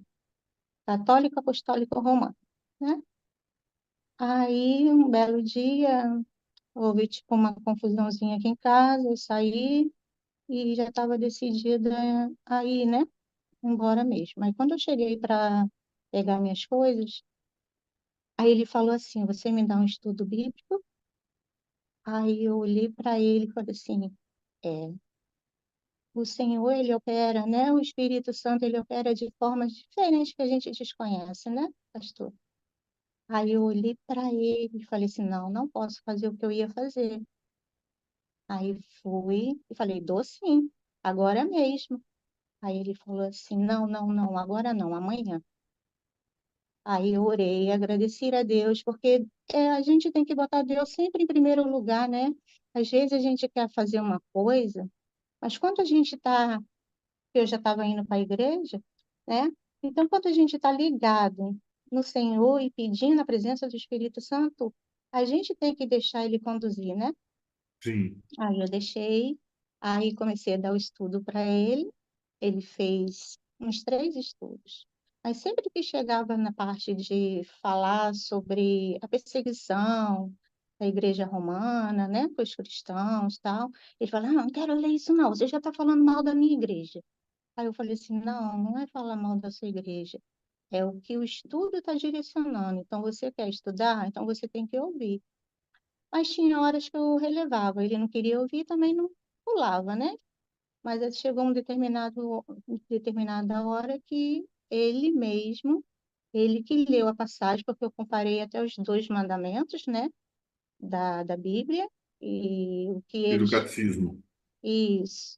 católico apostólico romano, né? Aí, um belo dia, houve tipo uma confusãozinha aqui em casa, eu saí e já estava decidida a ir, né? Embora mesmo. Aí, quando eu cheguei para pegar minhas coisas, aí ele falou assim: Você me dá um estudo bíblico? Aí eu olhei para ele e falei assim: É, o Senhor, ele opera, né? O Espírito Santo, ele opera de formas diferentes que a gente desconhece, né, pastor? Aí eu olhei para ele e falei assim: Não, não posso fazer o que eu ia fazer. Aí fui e falei: Dou sim, agora mesmo. Aí ele falou assim: Não, não, não, agora não, amanhã. Aí eu orei, agradeci a Deus, porque a gente tem que botar Deus sempre em primeiro lugar, né? Às vezes a gente quer fazer uma coisa, mas quando a gente está, eu já estava indo para a igreja, né? Então, quando a gente está ligado no Senhor e pedindo a presença do Espírito Santo, a gente tem que deixar ele conduzir, né? Sim. Aí eu deixei, aí comecei a dar o estudo para ele. Ele fez uns 3 estudos. Mas sempre que chegava na parte de falar sobre a perseguição da Igreja Romana, né, com os cristãos, tal, ele falava: Não, não quero ler isso não. Você já está falando mal da minha igreja. Aí eu falei assim: Não, não é falar mal da sua igreja. É o que o estudo está direcionando. Então, você quer estudar? Então, você tem que ouvir. Mas tinha horas que eu relevava. Ele não queria ouvir, também não pulava, né? Mas aí chegou determinada hora que ele mesmo, ele que leu a passagem, porque eu comparei até os 2 mandamentos, né, da Bíblia, e o que E do eles... catecismo. Isso.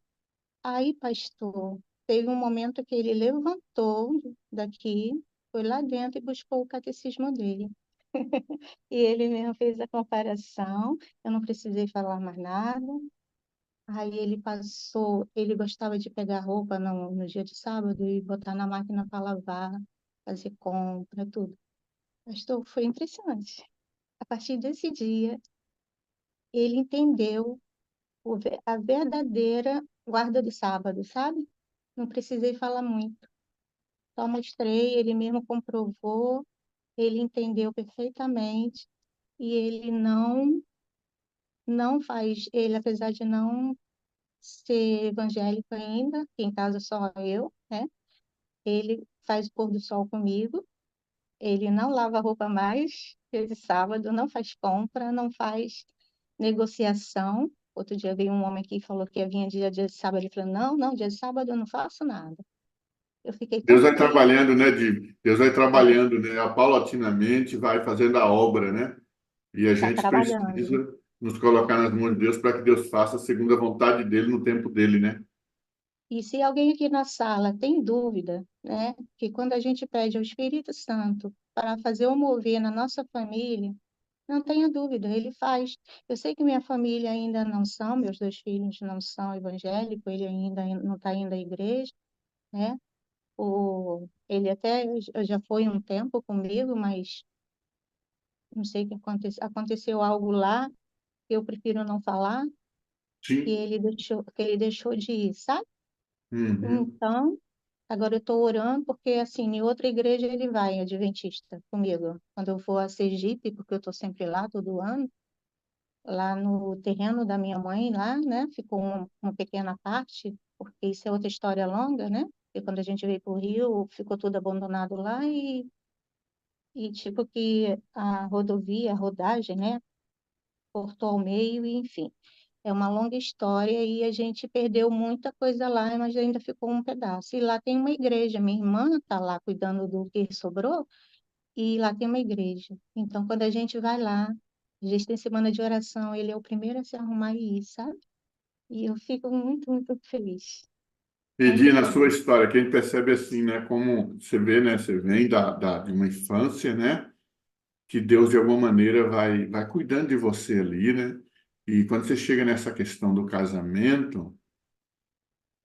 Aí, pastor, teve um momento que ele levantou daqui, foi lá dentro e buscou o catecismo dele. E ele mesmo fez a comparação, eu não precisei falar mais nada. Aí ele passou, ele gostava de pegar roupa no dia de sábado e botar na máquina para lavar, fazer compra, tudo. Pastor, foi impressionante. A partir desse dia, ele entendeu a verdadeira guarda do sábado, sabe? Não precisei falar muito. Só mostrei, ele mesmo comprovou, ele entendeu perfeitamente e ele não faz, ele apesar de não ser evangélico ainda, que em casa só eu, né? Ele faz o pôr do sol comigo, ele não lava roupa mais dia de sábado, não faz compra, não faz negociação. Outro dia veio um homem aqui e falou que ia vir dia de sábado, ele falou: Não, não, dia de sábado eu não faço nada. Eu fiquei tão Deus vai feliz. trabalhando, né, Di? Deus vai É, trabalhando, né? Paulatinamente vai fazendo a obra, né? E a tá gente trabalhando. precisa nos colocar nas mãos de Deus para que Deus faça segundo a vontade dele no tempo dele, né? E se alguém aqui na sala tem dúvida, né, que quando a gente pede ao Espírito Santo para fazer o mover na nossa família, não tenha dúvida, ele faz. Eu sei que minha família ainda não são, meus 2 filhos não são evangélicos, ele ainda não está indo à igreja, né? Ele até já foi um tempo comigo, mas não sei o que aconteceu algo lá, que eu prefiro não falar, Sim. que ele deixou de ir, sabe? Uhum. Então, agora eu estou orando porque, assim, em outra igreja ele vai, adventista, comigo. Quando eu for a Sergipe, porque eu estou sempre lá, todo ano, lá no terreno da minha mãe, lá, né? Ficou uma pequena parte, porque isso é outra história longa, né? E quando a gente veio para o Rio, ficou tudo abandonado lá e tipo que a rodovia, a rodagem, né? Cortou ao meio e, enfim. É uma longa história e a gente perdeu muita coisa lá, mas ainda ficou um pedaço. E lá tem uma igreja, minha irmã está lá cuidando do que sobrou, e lá tem uma igreja. Então, quando a gente vai lá, a gente tem semana de oração, ele é o primeiro a se arrumar e ir, sabe? E eu fico muito, muito feliz. E Muito Di, na sua feliz. história, que a gente percebe assim, né? Como você vê, né? Você vem de uma infância, né? Que Deus, de alguma maneira, vai cuidando de você ali, né? E quando você chega nessa questão do casamento,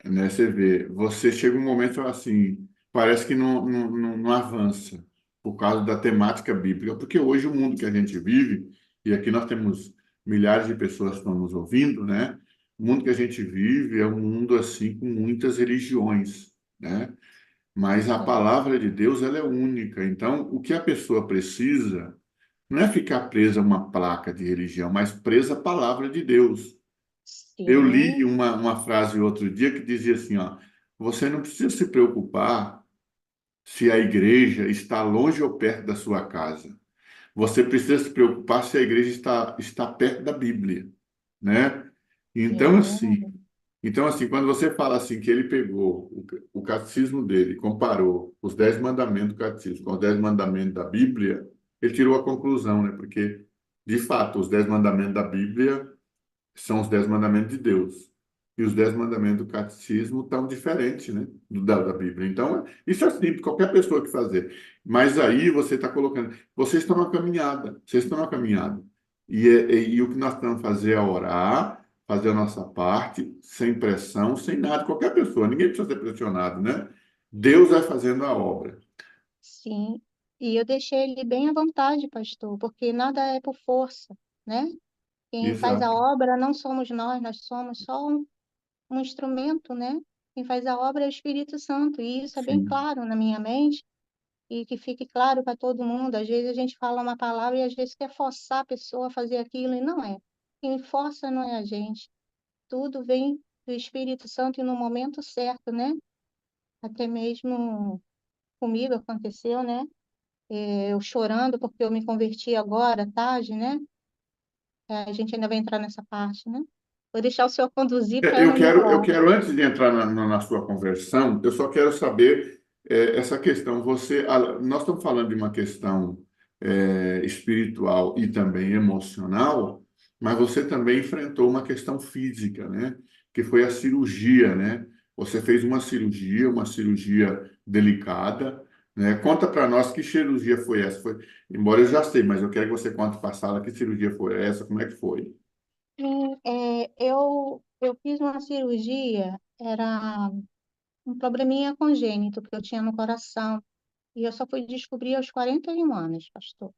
né? Você vê, você chega um momento assim, parece que não avança. por causa da temática bíblica, porque hoje o mundo que a gente vive, e aqui nós temos milhares de pessoas que estão nos ouvindo, né? O mundo que a gente vive é um mundo assim com muitas religiões, né? Mas a Sim, palavra de Deus, ela é única. Então, o que a pessoa precisa não é ficar presa a uma placa de religião, mas presa à palavra de Deus. Eu li sim, uma frase outro dia que dizia assim, ó, você não precisa se preocupar se a igreja está longe ou perto da sua casa. Você precisa se preocupar se a igreja está perto da Bíblia, né? Então, assim, sim, então, assim, quando você fala assim que ele pegou o catecismo dele, comparou os 10 mandamentos do catecismo com os 10 mandamentos da Bíblia, ele tirou a conclusão, né? Porque, de fato, os 10 mandamentos da Bíblia são os 10 mandamentos de Deus. E os 10 mandamentos do catecismo estão diferentes, né? Da Bíblia. Então, isso é simples, qualquer pessoa que fazer. Mas aí você está colocando. Vocês estão na caminhada. Vocês estão na caminhada. E o que nós temos que fazer é orar, fazer a nossa parte, sem pressão, sem nada. Qualquer pessoa, ninguém precisa ser pressionado, né? Deus vai fazendo a obra. sim. E eu deixei ele bem à vontade, pastor, porque nada é por força, né? Quem faz a Exato. obra não somos nós somos só um instrumento, né? Quem faz a obra é o Espírito Santo, e isso é bem Sim. claro na minha mente, e que fique claro para todo mundo. Às vezes a gente fala uma palavra e às vezes quer forçar a pessoa a fazer aquilo, e não é. Quem força não é a gente. Tudo vem do Espírito Santo e no momento certo, né? Até mesmo comigo aconteceu, né? Eu chorando porque eu me converti agora, tarde, né? A gente ainda vai entrar nessa parte, né? Vou deixar o senhor conduzir para eu Eu não me quero, eu enrolar. quero, antes de entrar na sua conversão, eu só quero saber essa questão. Nós estamos falando de uma questão espiritual e também emocional, mas você também enfrentou uma questão física, né? Que foi a cirurgia, né? Você fez uma cirurgia delicada, né? Conta para nós que cirurgia foi essa. Embora eu já sei, mas eu quero que você conte para a sala que cirurgia foi essa, como é que foi? Eu fiz uma cirurgia, era um probleminha congênito que eu tinha no coração, e eu só fui descobrir aos 41 anos, pastor.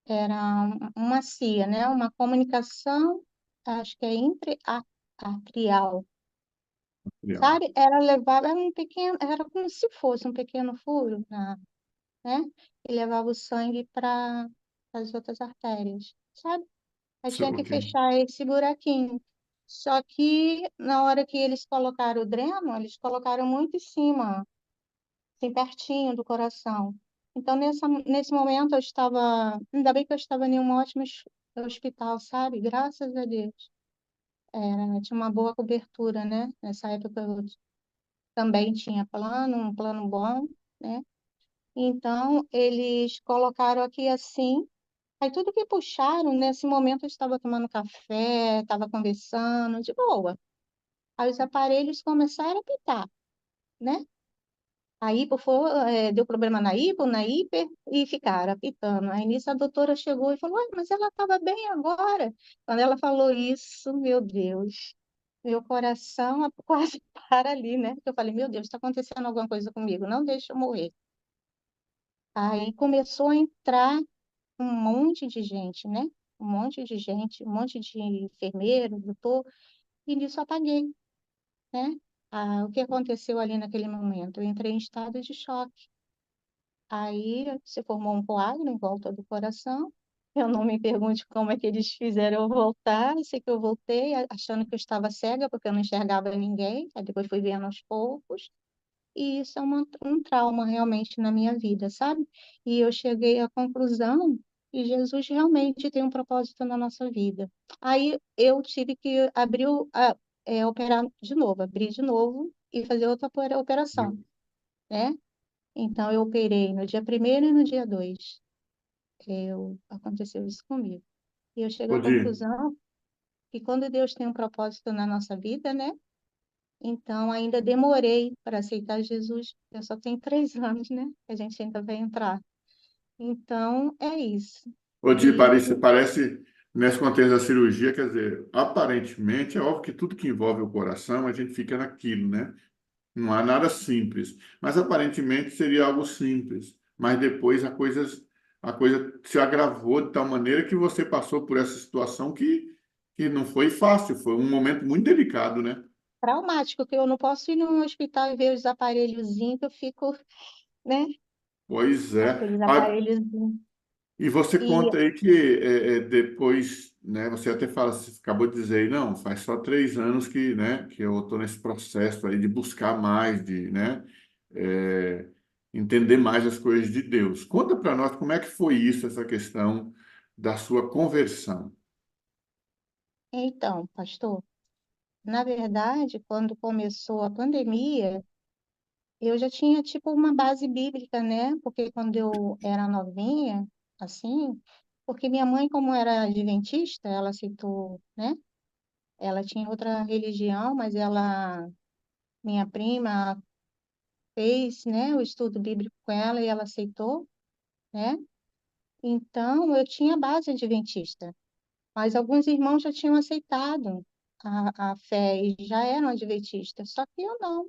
Era uma CIA, né? Uma comunicação, acho que é intra-atrial, sabe? Era um pequeno, era como se fosse um pequeno furo, né? E levava o sangue para as outras artérias, sabe? Aí tinha que Ok. fechar esse buraquinho. Só que na hora que eles colocaram o dreno, eles colocaram muito em cima, assim, pertinho do coração. Então, nesse momento, eu estava. Ainda bem que eu estava em um ótimo hospital, sabe? Graças a Deus. Tinha uma boa cobertura, né? Nessa época eu também tinha um plano bom, né? Então, eles colocaram aqui assim. Aí tudo que puxaram, nesse momento eu estava tomando café, estava conversando, de boa. Aí os aparelhos começaram a pitar, né? A hipo deu problema na hipo, na hiper, e ficaram apitando. Aí nisso a doutora chegou e falou, ué, mas ela estava bem agora. Quando ela falou isso, meu Deus, meu coração quase para ali, né? Eu falei, meu Deus, está acontecendo alguma coisa comigo, não deixa eu morrer. Aí começou a entrar um monte de gente, né? Um monte de gente, um monte de enfermeiro, doutor, e nisso eu apaguei, né? O que aconteceu ali naquele momento? Eu entrei em estado de choque. Aí se formou um coágulo em volta do coração. Eu não me pergunte como é que eles fizeram eu voltar. Eu sei que eu voltei achando que eu estava cega, porque eu não enxergava ninguém. Aí depois fui vendo aos poucos. E isso é um trauma realmente na minha vida, sabe? E eu cheguei à conclusão que Jesus realmente tem um propósito na nossa vida. Aí eu tive que operar de novo, abrir de novo e fazer outra operação, né? Então eu operei no dia primeiro e no dia 2. Aconteceu isso comigo. E eu chego Ô, à Di, conclusão que quando Deus tem um propósito na nossa vida, né? Então, ainda demorei para aceitar Jesus. Eu só tenho 3 anos, né? A gente ainda vai entrar. Então, é isso. E parece, nesse contexto da cirurgia, quer dizer, aparentemente, é óbvio que tudo que envolve o coração, a gente fica naquilo, né? Não há nada simples, mas aparentemente seria algo simples. mas depois a coisa se agravou de tal maneira que você passou por essa situação que não foi fácil, foi um momento muito delicado, né? Traumático, que eu não posso ir no hospital e ver os aparelhozinhos, que eu fico, né? Pois é. Aqueles aparelhozinhos. E você E conta aí que depois, né, você até fala, você acabou de dizer aí, não, faz só 3 anos que, né, que eu estou nesse processo aí de buscar mais, de, né, é, entender mais as coisas de Deus. Conta para nós como é que foi isso, essa questão da sua conversão. então, pastor, na verdade, quando começou a pandemia, eu já tinha tipo uma base bíblica, né? Porque quando eu era novinha, assim, porque minha mãe, como era adventista, ela aceitou, né? Ela tinha outra religião, mas minha prima fez, né, o estudo bíblico com ela e ela aceitou, né? Então, eu tinha base adventista, mas alguns irmãos já tinham aceitado a fé e já eram adventistas, só que eu não.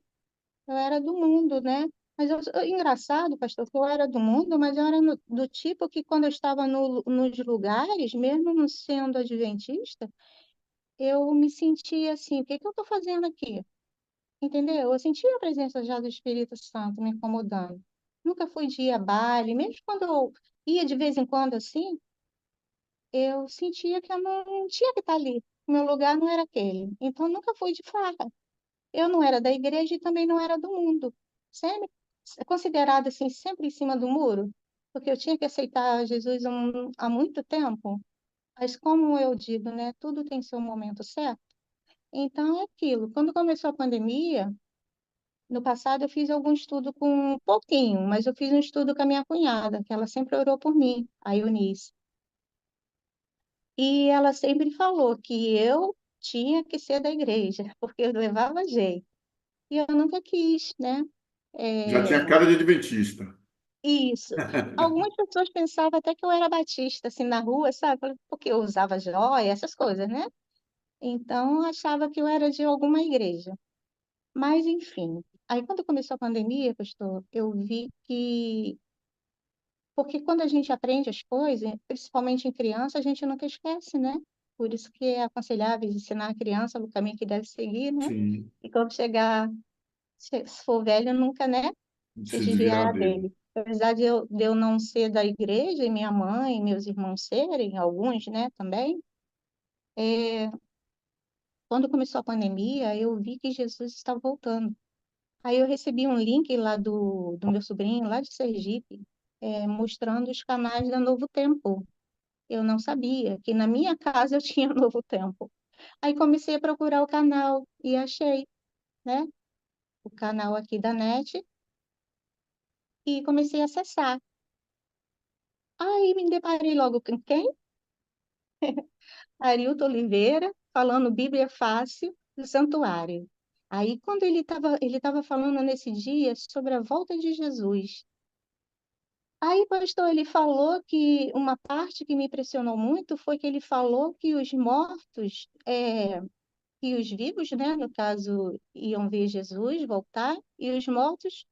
Eu era do mundo, né? Mas engraçado, pastor, que eu era do mundo, mas eu era do tipo que quando eu estava nos lugares, mesmo não sendo adventista, eu me sentia assim, o que que eu estou fazendo aqui? Entendeu? Eu sentia a presença já do Espírito Santo me incomodando. Nunca fui de ir a baile, mesmo quando eu ia de vez em quando assim, eu sentia que eu não tinha que estar ali. O meu lugar não era aquele. Então, nunca fui de farra. Eu não era da igreja e também não era do mundo. Sempre considerada assim, sempre em cima do muro, porque eu tinha que aceitar Jesus há muito tempo. Mas como eu digo, né, tudo tem seu momento certo. Então é aquilo. Quando começou a pandemia, no passado eu fiz algum estudo com um pouquinho, mas eu fiz um estudo com a minha cunhada, que ela sempre orou por mim, a Eunice. E ela sempre falou que eu tinha que ser da igreja, porque eu levava jeito. E eu nunca quis, né? Já É, tinha cara de adventista. isso. Algumas pessoas pensavam até que eu era batista, assim, na rua, sabe? Porque eu usava joia, essas coisas, né? Então, achava que eu era de alguma igreja. Mas, enfim. Aí, quando começou a pandemia, pastor, eu vi que... Porque quando a gente aprende as coisas, principalmente em criança, a gente nunca esquece, né? Por isso que é aconselhável ensinar a criança no caminho que deve seguir, né? Sim, E quando chegar, se for velho, nunca, né? Se se desviar desviar dele. dele. Apesar de eu não ser da igreja, e minha mãe e meus irmãos serem, alguns, né, também, é, quando começou a pandemia, eu vi que Jesus estava voltando. Aí eu recebi um link lá do meu sobrinho, lá de Sergipe, mostrando os canais da Novo Tempo. Eu não sabia que na minha casa eu tinha Novo Tempo. Aí comecei a procurar o canal e achei, né, o canal aqui da NET e comecei a acessar. Aí me deparei logo com quem? Arilton Oliveira, falando Bíblia Fácil do Santuário. Aí, quando ele tava falando nesse dia sobre a volta de Jesus. Aí, pastor, ele falou que uma parte que me impressionou muito foi que ele falou que os mortos, que os vivos, né, no caso, iam ver Jesus voltar, e os mortos,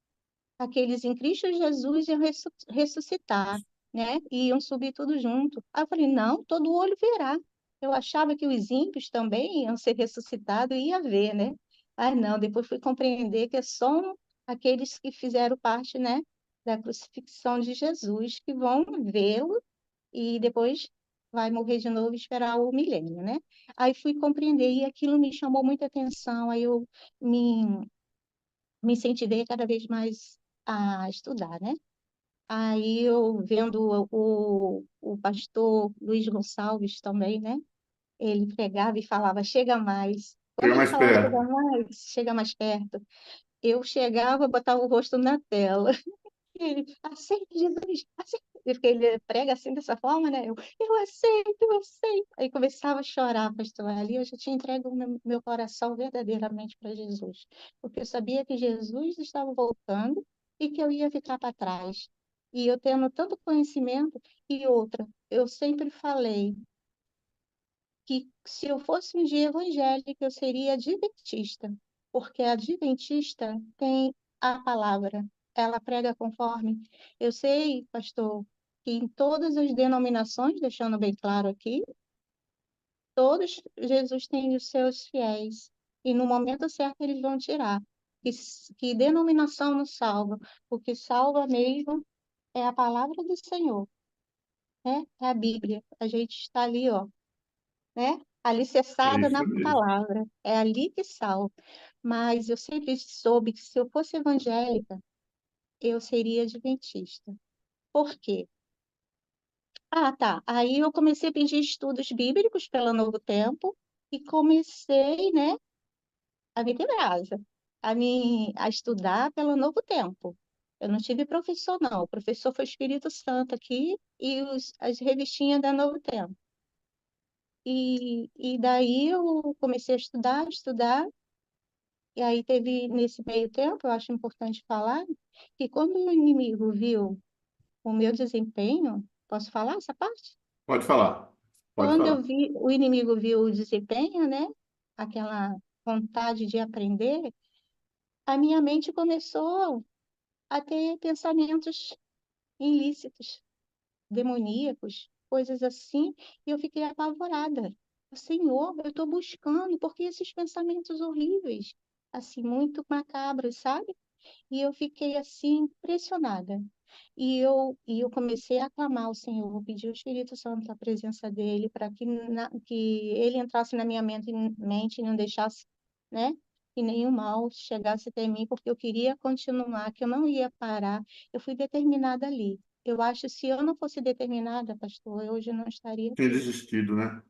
aqueles em Cristo Jesus, iam ressuscitar, né? E iam subir tudo junto. Aí eu falei, não, todo olho verá. Eu achava que os ímpios também iam ser ressuscitados e ia ver, né? Mas não, depois fui compreender que são aqueles que fizeram parte, né, da crucifixão de Jesus, que vão vê-lo e depois vai morrer de novo e esperar o milênio, né? Aí fui compreender e aquilo me chamou muita atenção, aí eu me, me incentivei cada vez mais a estudar, né? Aí eu vendo o pastor Luiz Gonçalves também, né? Ele pregava e falava, chega mais. Quando Chega ele mais falava, perto. chega mais perto, eu chegava, botava o rosto na tela. E ele, aceita Jesus, aceita. Porque ele prega assim dessa forma, né? Eu aceito, eu aceito. Aí começava a chorar, pastor. Ali eu já tinha entregue o meu coração verdadeiramente para Jesus. Porque eu sabia que Jesus estava voltando e que eu ia ficar para trás. E eu tendo tanto conhecimento, e outra, eu sempre falei que se eu fosse um dia evangélica, eu seria adventista, porque a adventista tem a palavra, ela prega conforme. Eu sei, pastor, que em todas as denominações, deixando bem claro aqui, todos Jesus tem os seus fiéis. E no momento certo eles vão tirar. Que denominação nos salva? O que salva mesmo é a palavra do Senhor, né? É a Bíblia. A gente está ali, ó, né? É Alicerçada isso na mesmo. palavra. É ali que salva. Mas eu sempre soube que se eu fosse evangélica, eu seria adventista. Por quê? Ah, tá. Aí eu comecei a pedir estudos bíblicos pela Novo Tempo e comecei, né, a me brasa, a estudar pelo Novo Tempo. Eu não tive professor, não. O professor foi o Espírito Santo aqui e as revistinhas da Novo Tempo. E daí eu comecei a estudar, e aí teve, nesse meio tempo, eu acho importante falar, que quando o inimigo viu o meu desempenho, posso falar essa parte? Pode falar. Pode Quando falar. eu vi, o inimigo viu o desempenho, né? Aquela vontade de aprender, a minha mente começou a ter pensamentos ilícitos, demoníacos, coisas assim, e eu fiquei apavorada. Senhor, eu estou buscando, porque esses pensamentos horríveis, assim, muito macabros, sabe? E eu fiquei assim, impressionada. E eu comecei a aclamar ao Senhor, pedir ao Espírito Santo a presença dele, para que ele entrasse na minha mente e não deixasse, né? Que nenhum mal chegasse até mim, porque eu queria continuar, que eu não ia parar. Eu fui determinada ali. Eu acho que se eu não fosse determinada, pastor, eu hoje não estaria Tinha aqui. desistido, né?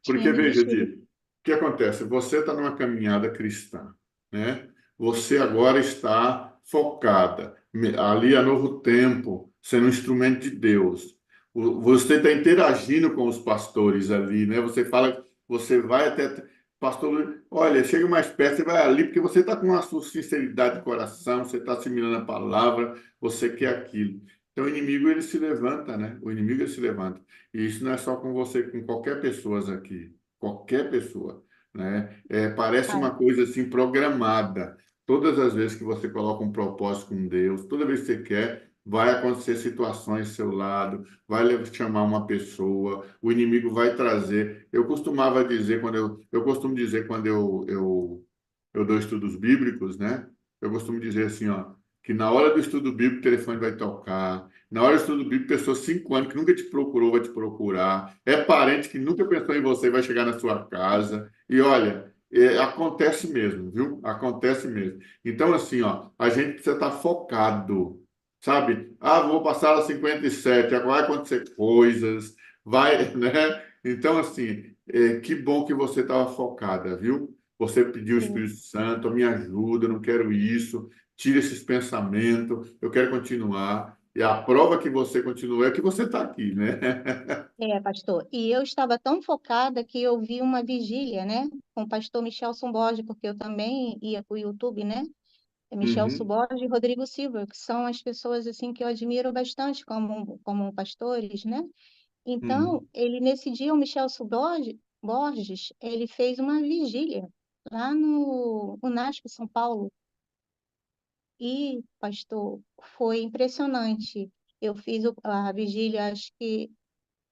Tinha Porque, veja, desistido. Di, o que acontece? Você está numa caminhada cristã, né? Você agora está focada ali a Novo Tempo, sendo um instrumento de Deus. Você está interagindo com os pastores ali, né? Você fala, você vai até pastor, olha, chega mais perto, você vai ali porque você está com a sua sinceridade de coração, você está assimilando a palavra, você quer aquilo. Então, o inimigo ele se levanta, né? O inimigo ele se levanta. E isso não é só com você, com qualquer pessoa aqui, qualquer pessoa, né? Parece Ai, uma coisa assim programada. Todas as vezes que você coloca um propósito com Deus, toda vez que você quer, vai acontecer situações ao seu lado, vai chamar uma pessoa, o inimigo vai trazer. Eu costumava dizer eu costumo dizer quando eu dou estudos bíblicos, né? Eu costumo dizer assim, ó, que na hora do estudo bíblico o telefone vai tocar. Na hora do estudo bíblico, pessoa 5 anos que nunca te procurou vai te procurar. É parente que nunca pensou em você vai chegar na sua casa. E olha, acontece mesmo, viu? Acontece mesmo. Então, assim, ó, a gente precisa estar focado, sabe? Ah, vou passar a 57, agora vai acontecer coisas, vai, né? Então, assim, que bom que você estava focada, viu? Você pediu o sim. Espírito Santo, me ajuda, eu não quero isso, tira esses pensamentos, eu quero continuar. E a prova que você continua é que você está aqui, né? É, pastor. E eu estava tão focada que eu vi uma vigília, né, com o pastor Michelson Borges, porque eu também ia para o YouTube, né? É Michelson Uhum, Borges e Rodrigo Silva, que são as pessoas assim que eu admiro bastante como pastores, né? Então, uhum. ele nesse dia, o Borges, ele fez uma vigília lá no UNASP São Paulo. E, pastor, foi impressionante. Eu fiz a vigília, acho que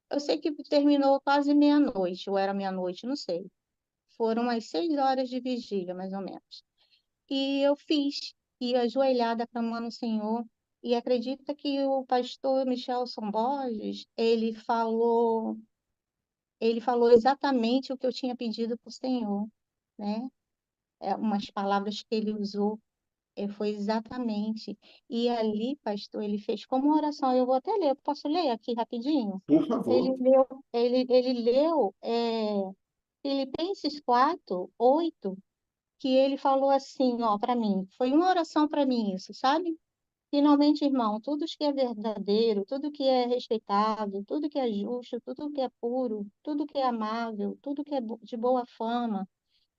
eu sei que terminou quase meia-noite, ou era meia-noite, não sei. Foram umas 6 horas de vigília, mais ou menos. E eu fiz, e ajoelhada clamando ao Senhor. E acredita que o pastor Michelson Borges, ele falou exatamente o que eu tinha pedido para o Senhor, né? Umas palavras que ele usou, foi exatamente. E ali, pastor, ele fez como uma oração. Eu vou até ler, eu posso ler aqui rapidinho? Por Ele favor. leu, ele leu Filipenses 4:8, que ele falou assim, ó, para mim, foi uma oração para mim isso, sabe? Finalmente, irmão, tudo que é verdadeiro, tudo que é respeitável, tudo que é justo, tudo que é puro, tudo que é amável, tudo que é de boa fama,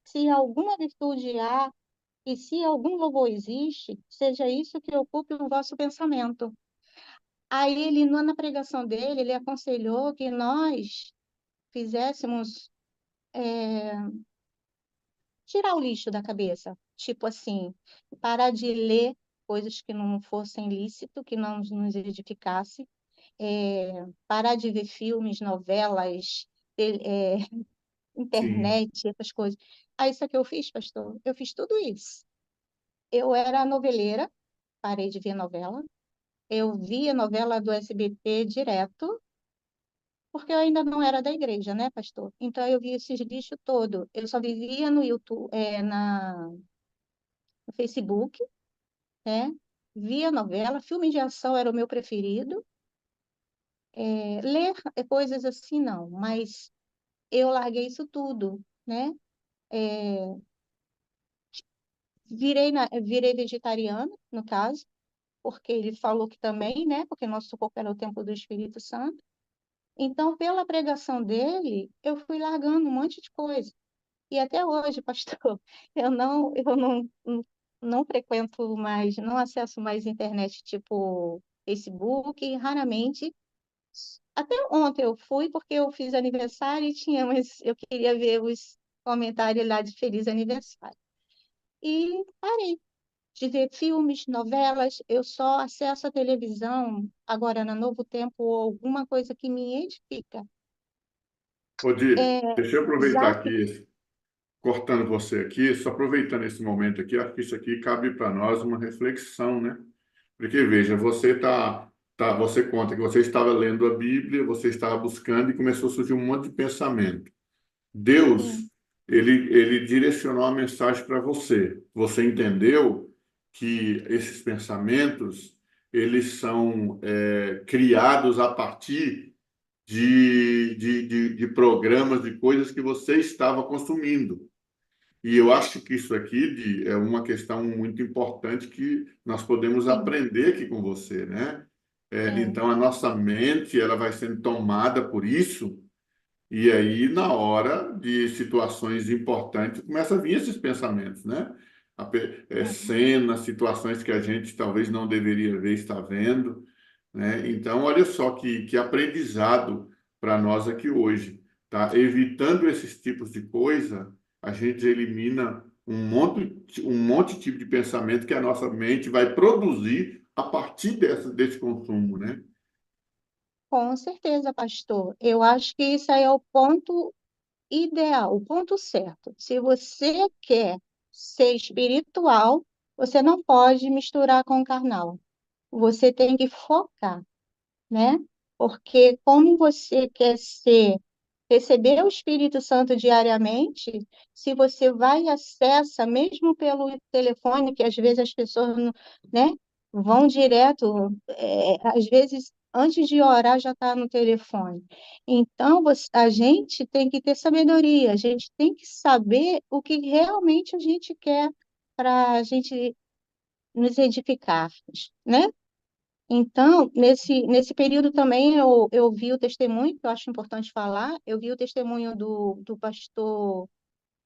se alguma virtude há e se algum louvor existe, seja isso que ocupe o vosso pensamento. Aí ele, na pregação dele, ele aconselhou que nós fizéssemos tirar o lixo da cabeça. Tipo assim, parar de ler. coisas que não fossem lícito, que não nos edificasse, parar de ver filmes, novelas, sim. internet, essas coisas. Aí, isso que eu fiz, pastor? Eu fiz tudo isso. Eu era noveleira, parei de ver novela. Eu via novela do SBT direto, porque eu ainda não era da igreja, né, pastor? Então, eu via esses lixos todo. Eu só vivia no YouTube, no Facebook, né? Via novela, filme de ação era o meu preferido. Ler coisas assim, não, mas eu larguei isso tudo, né? É, virei vegetariana, no caso, porque ele falou que também, né? Porque nosso corpo era o templo do Espírito Santo. Então, pela pregação dele, eu fui largando um monte de coisa. E até hoje, pastor, eu não frequento mais, não acesso mais internet tipo Facebook, raramente. Até ontem eu fui porque eu fiz aniversário e eu queria ver os comentários lá de feliz aniversário. E parei de ver filmes, novelas, eu só acesso a televisão agora no Novo Tempo ou alguma coisa que me edifica. Odile, É, deixa eu aproveitar já que aqui, cortando você aqui, só aproveitando esse momento aqui, acho que isso aqui cabe para nós uma reflexão, né? Porque, veja, você conta que você estava lendo a Bíblia, você estava buscando e começou a surgir um monte de pensamento. sim, Deus, ele direcionou a mensagem para você. Você entendeu que esses pensamentos, eles são criados a partir de programas, de coisas que você estava consumindo. E eu acho que isso aqui é uma questão muito importante que nós podemos sim, aprender aqui com você, né? é, Então, a nossa mente, ela vai sendo tomada por isso, e aí, na hora de situações importantes, começa a vir esses pensamentos, né? é, Cenas, situações que a gente talvez não deveria ver, está vendo, né? Então, olha só que aprendizado para nós aqui hoje, tá? Evitando esses tipos de coisa, a gente elimina um monte de tipo de pensamento que a nossa mente vai produzir a partir desse consumo, né? com certeza, pastor. Eu acho que isso aí é o ponto ideal, o ponto certo. Se você quer ser espiritual, você não pode misturar com o carnal. Você tem que focar, né? Porque como você quer receber o Espírito Santo diariamente, se você vai e acessa, mesmo pelo telefone, que às vezes as pessoas, né, vão direto, às vezes antes de orar já está no telefone. Então, a gente tem que ter sabedoria, a gente tem que saber o que realmente a gente quer para a gente nos edificar, né? Então, nesse período também eu vi o testemunho, que eu acho importante falar, eu vi o testemunho do pastor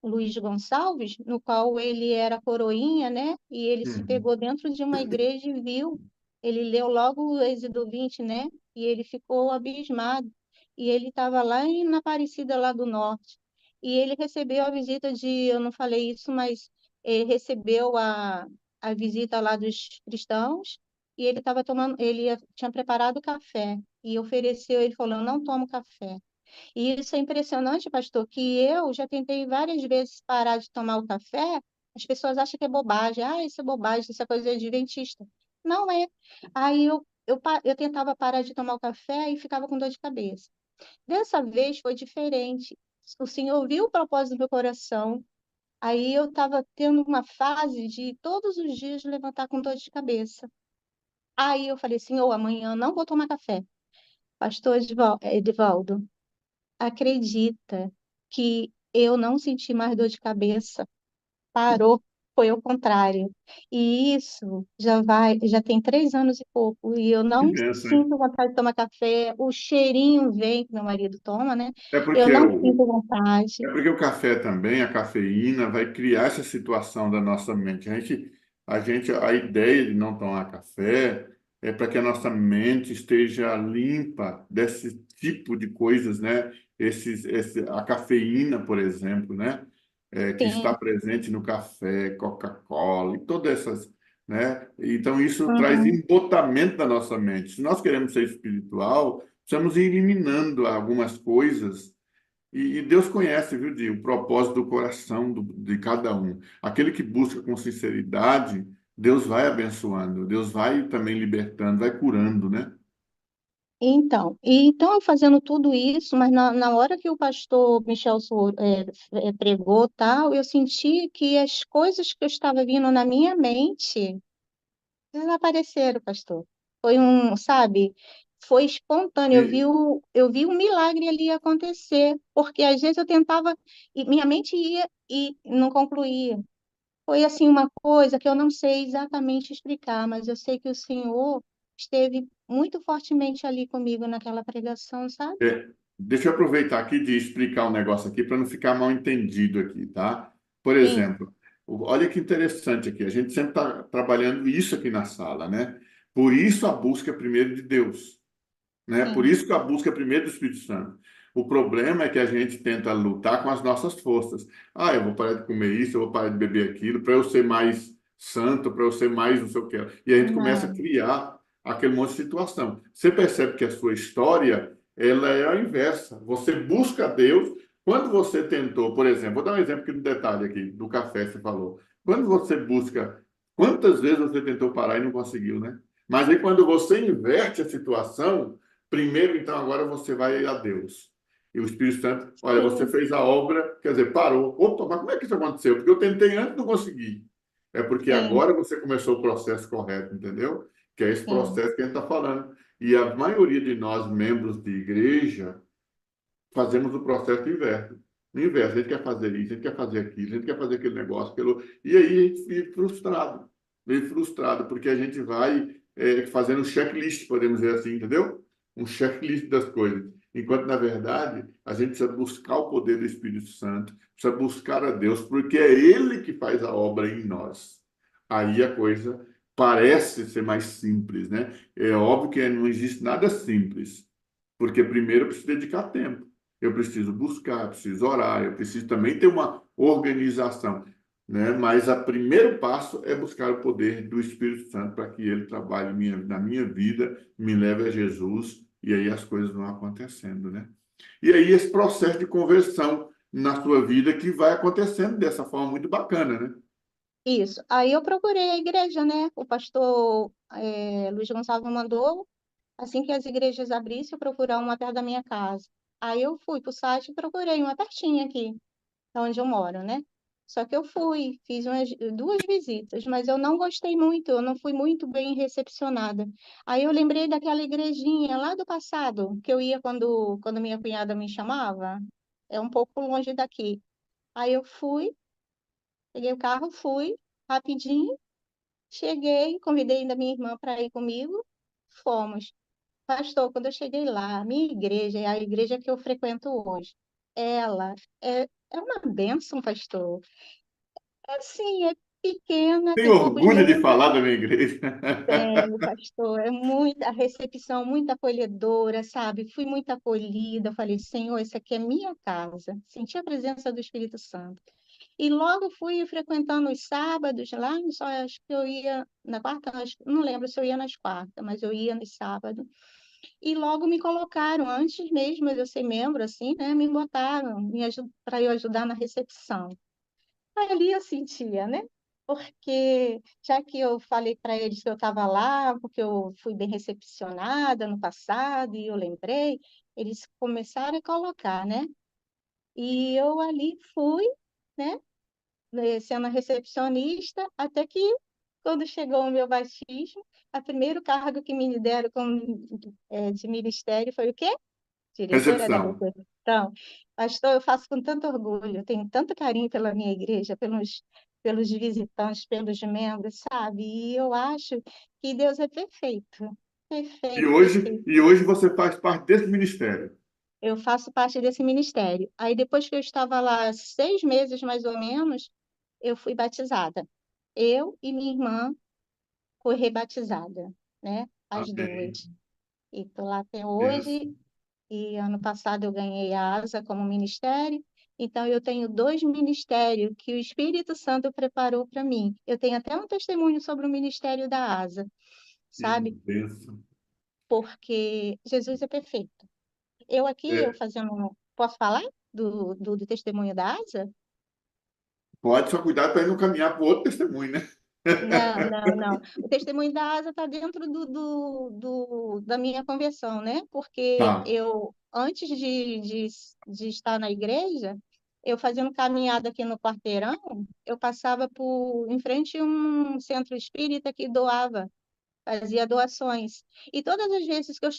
Luiz Gonçalves, no qual ele era coroinha, né? E ele se Uhum. pegou dentro de uma igreja e viu, ele leu logo o Êxodo 20, né? E ele ficou abismado. E ele estava lá na Aparecida, lá do Norte. E ele recebeu a visita eu não falei isso, mas ele recebeu a visita lá dos cristãos e ele estava tomando, tinha preparado café e ofereceu, ele falou, eu não tomo café. E isso é impressionante, pastor, que eu já tentei várias vezes parar de tomar o café, as pessoas acham que é bobagem. Ah, isso é bobagem, isso é coisa de adventista. Não é. Aí eu tentava parar de tomar o café e ficava com dor de cabeça. Dessa vez foi diferente. O Senhor viu o propósito do meu coração. Aí eu estava tendo uma fase de todos os dias levantar com dor de cabeça. Aí eu falei, Senhor, amanhã eu não vou tomar café. Pastor Edivaldo, acredita que eu não senti mais dor de cabeça? Parou, foi ao contrário. E isso já tem 3 anos e pouco, e eu Que não benção, hein? sinto vontade de tomar café, o cheirinho vem que meu marido toma, né? É Eu porque não o, sinto vontade. É porque o café também, a cafeína, vai criar essa situação da nossa mente. A ideia de não tomar café é para que a nossa mente esteja limpa desse tipo de coisas, né? A cafeína, por exemplo, né? Que está Sim, presente no café, Coca-Cola e todas essas né? Então, isso traz Uhum. embotamento da nossa mente. Se nós queremos ser espiritual, precisamos ir eliminando algumas coisas. E Deus conhece, viu, Di, o propósito do coração de cada um. Aquele que busca com sinceridade, Deus vai abençoando, Deus vai também libertando, vai curando, né? Então, eu fazendo tudo isso, mas na hora que o pastor Michel pregou tal, eu senti que as coisas que eu estava vindo na minha mente desapareceram, pastor. Sabe, foi espontâneo. E, Eu vi um milagre ali acontecer, porque às vezes eu tentava, e minha mente ia e não concluía. Foi assim uma coisa que eu não sei exatamente explicar, mas eu sei que o Senhor esteve muito fortemente ali comigo naquela pregação, sabe? Deixa eu aproveitar aqui de explicar um negócio aqui para não ficar mal entendido aqui, tá? Por Sim, exemplo, olha que interessante aqui, a gente sempre está trabalhando isso aqui na sala, né? Por isso a busca primeiro de Deus, né? Por sim. isso que a busca primeiro do Espírito Santo. O problema é que a gente tenta lutar com as nossas forças. Ah, eu vou parar de comer isso, eu vou parar de beber aquilo, para eu ser mais santo, para eu ser mais não sei o que. E a gente começa a Não, criar aquele monte de situação. Você percebe que a sua história, ela é a inversa. Você busca Deus. Quando você tentou, por exemplo, vou dar um exemplo aqui no detalhe aqui, do café, você falou. Quando você busca, quantas vezes você tentou parar e não conseguiu, né? Mas aí quando você inverte a situação, primeiro, então, agora você vai a Deus. E o Espírito Santo, olha, você sim, fez a obra, quer dizer, parou. Opa, mas como é que isso aconteceu? Porque eu tentei antes e não consegui. É porque sim, agora você começou o processo correto, entendeu? Que é esse sim, processo que a gente está falando. E a maioria de nós, membros de igreja, fazemos o processo inverso. No inverso, a gente quer fazer isso, a gente quer fazer aquilo, a gente quer fazer aquele negócio, aquilo... e aí a gente fica frustrado. Meio frustrado, porque a gente vai fazendo um checklist, podemos dizer assim, entendeu? Um checklist das coisas. Enquanto, na verdade, a gente precisa buscar o poder do Espírito Santo, precisa buscar a Deus, porque é Ele que faz a obra em nós. Aí a coisa parece ser mais simples, né? É óbvio que não existe nada simples, porque primeiro eu preciso dedicar tempo. Eu preciso buscar, eu preciso orar, eu preciso também ter uma organização, né? Mas o primeiro passo é buscar o poder do Espírito Santo para que ele trabalhe na minha vida, me leve a Jesus e aí as coisas vão acontecendo, né? E aí esse processo de conversão na sua vida que vai acontecendo dessa forma muito bacana, né? isso. Aí eu procurei a igreja, né? O pastor Luiz Gonçalves mandou, assim que as igrejas abrissem, eu procurar uma perto da minha casa. Aí eu fui para o site e procurei uma pertinho aqui, onde eu moro, né? Só que eu fui, fiz duas visitas, mas eu não gostei muito, eu não fui muito bem recepcionada. Aí eu lembrei daquela igrejinha lá do passado, que eu ia quando minha cunhada me chamava, é um pouco longe daqui. Aí eu fui, peguei o carro, fui, rapidinho, cheguei, convidei ainda minha irmã para ir comigo, fomos. Pastor, quando eu cheguei lá, a minha igreja, é a igreja que eu frequento hoje, ela é uma bênção, pastor. Assim, é pequena, Tenho tem poucos orgulho de membros, falar da minha igreja. tem, pastor, é muita a recepção, muito acolhedora, sabe? Fui muito acolhida, falei, Senhor, isso aqui é minha casa. Senti a presença do Espírito Santo. E logo fui frequentando os sábados lá, só acho que eu ia na quarta, não lembro se eu ia nas quartas, mas eu ia nos sábados. E logo me colocaram, antes mesmo de eu ser membro, assim, né? Me botaram para eu ajudar na recepção. Ali eu sentia, né? Porque já que eu falei para eles que eu estava lá, porque eu fui bem recepcionada no passado e eu lembrei, eles começaram a colocar, né? E eu ali fui, né? Sendo a recepcionista, até que quando chegou o meu batismo, o primeiro cargo que me deram de ministério foi o quê? Diretora da Recepção. recepção. Pastor, eu faço com tanto orgulho, eu tenho tanto carinho pela minha igreja, pelos visitantes, pelos membros, sabe? E eu acho que Deus é perfeito, perfeito, perfeito. E hoje você faz parte desse ministério. Eu faço parte desse ministério. Aí, depois que eu estava lá 6 meses, mais ou menos, eu fui batizada. Eu e minha irmã foi rebatizada, né? As Amém. duas. E estou lá até hoje. Benção. E ano passado eu ganhei a ASA como ministério. Então, eu tenho dois ministérios que o Espírito Santo preparou para mim. Eu tenho até um testemunho sobre o ministério da ASA, Que sabe? bênção. Porque Jesus é perfeito. Eu aqui, eu É, fazendo. Posso falar do testemunho da ASA? pode só cuidar para não caminhar para o outro testemunho, né? Não, não, não. O testemunho da ASA está dentro da minha conversão, né? Porque Tá. eu, antes de estar na igreja, eu fazendo caminhada aqui no quarteirão, eu passava em frente a um centro espírita que doava, fazia doações. E todas as vezes que eu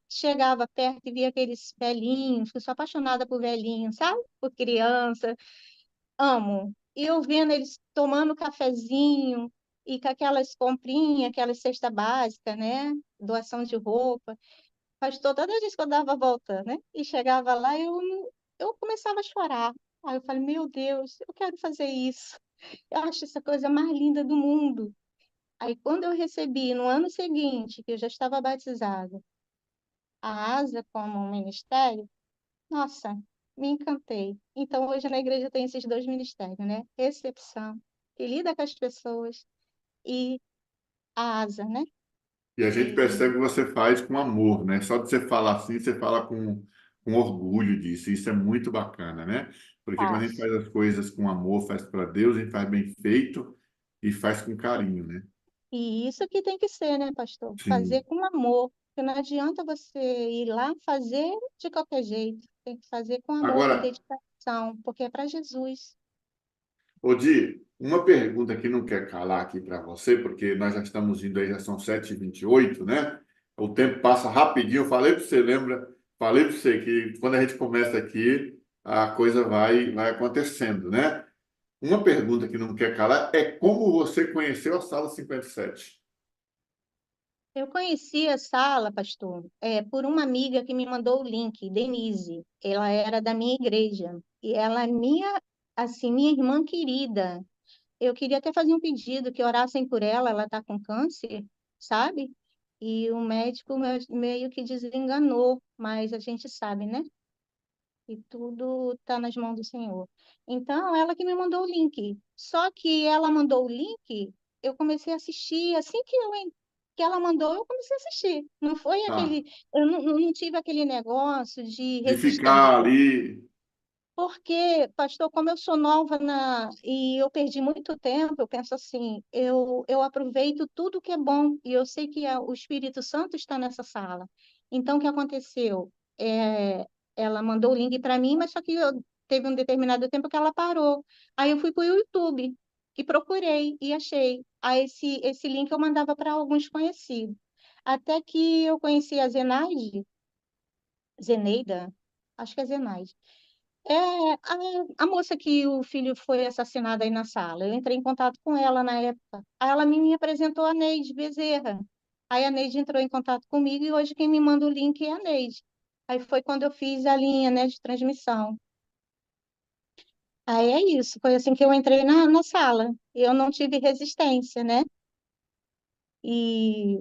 chegava perto e via aqueles velhinhos, que eu sou apaixonada por velhinhos, sabe? Por criança, amo. E eu vendo eles tomando cafezinho e com aquelas comprinhas, aquela cesta básica, né? Doação de roupa. Pastor, toda vez que eu dava a volta, né? E chegava lá, eu começava a chorar. Aí eu falei, meu Deus, eu quero fazer isso. Eu acho essa coisa mais linda do mundo. Aí quando eu recebi, no ano seguinte, que eu já estava batizada, a ASA como um ministério, nossa, me encantei. Então, hoje na igreja tem esses dois ministérios, né? Recepção, que lida com as pessoas, e a asa, né? E a gente Que percebe que você faz com amor, né? Só de você falar assim, você fala com orgulho disso. Isso é muito bacana, né? Porque quando a gente faz. faz as coisas com amor, faz para Deus, a gente faz bem feito e faz com carinho, né? E isso que tem que ser, né, pastor? Fazer Sim. com amor. Porque não adianta você ir lá fazer de qualquer jeito. Tem que fazer com amor, com Agora, dedicação, porque é para Jesus. Odi, uma pergunta que não quer calar aqui para você, porque nós já estamos indo aí, já são 7h28, né? O tempo passa rapidinho. Eu falei para você, lembra? Falei para você que quando a gente começa aqui, a coisa vai acontecendo, né? Uma pergunta que não quer calar é como você conheceu a Sala 57? Eu conheci a sala, pastor, por uma amiga que me mandou o link, Denise. Ela era da minha igreja. E ela é minha, assim, minha irmã querida. Eu queria até fazer um pedido que orassem por ela, ela está com câncer, sabe? E o médico meio que desenganou, mas a gente sabe, né? E tudo está nas mãos do Senhor. Então, ela que me mandou o link. Só que ela mandou o link, eu comecei a assistir. Assim que ela mandou, eu comecei a assistir. Não foi Tá. aquele. Eu não tive aquele negócio de De ficar resistência. ali. Porque, pastor, como eu sou nova e eu perdi muito tempo, eu penso assim, eu aproveito tudo que é bom e eu sei que o Espírito Santo está nessa sala. Então, o que aconteceu? Ela mandou o link para mim, mas só que teve um determinado tempo que ela parou. Aí eu fui para o YouTube e procurei e achei. Aí esse link eu mandava para alguns conhecidos. Até que eu conheci a Zeneida, acho que é Zenaide. É a moça que o filho foi assassinado aí na sala. Eu entrei em contato com ela na época. Aí ela me apresentou a Neide Bezerra. Aí a Neide entrou em contato comigo e hoje quem me manda o link é a Neide. Aí foi quando eu fiz a linha, né, de transmissão. Aí é isso, foi assim que eu entrei na sala. Eu não tive resistência, né? E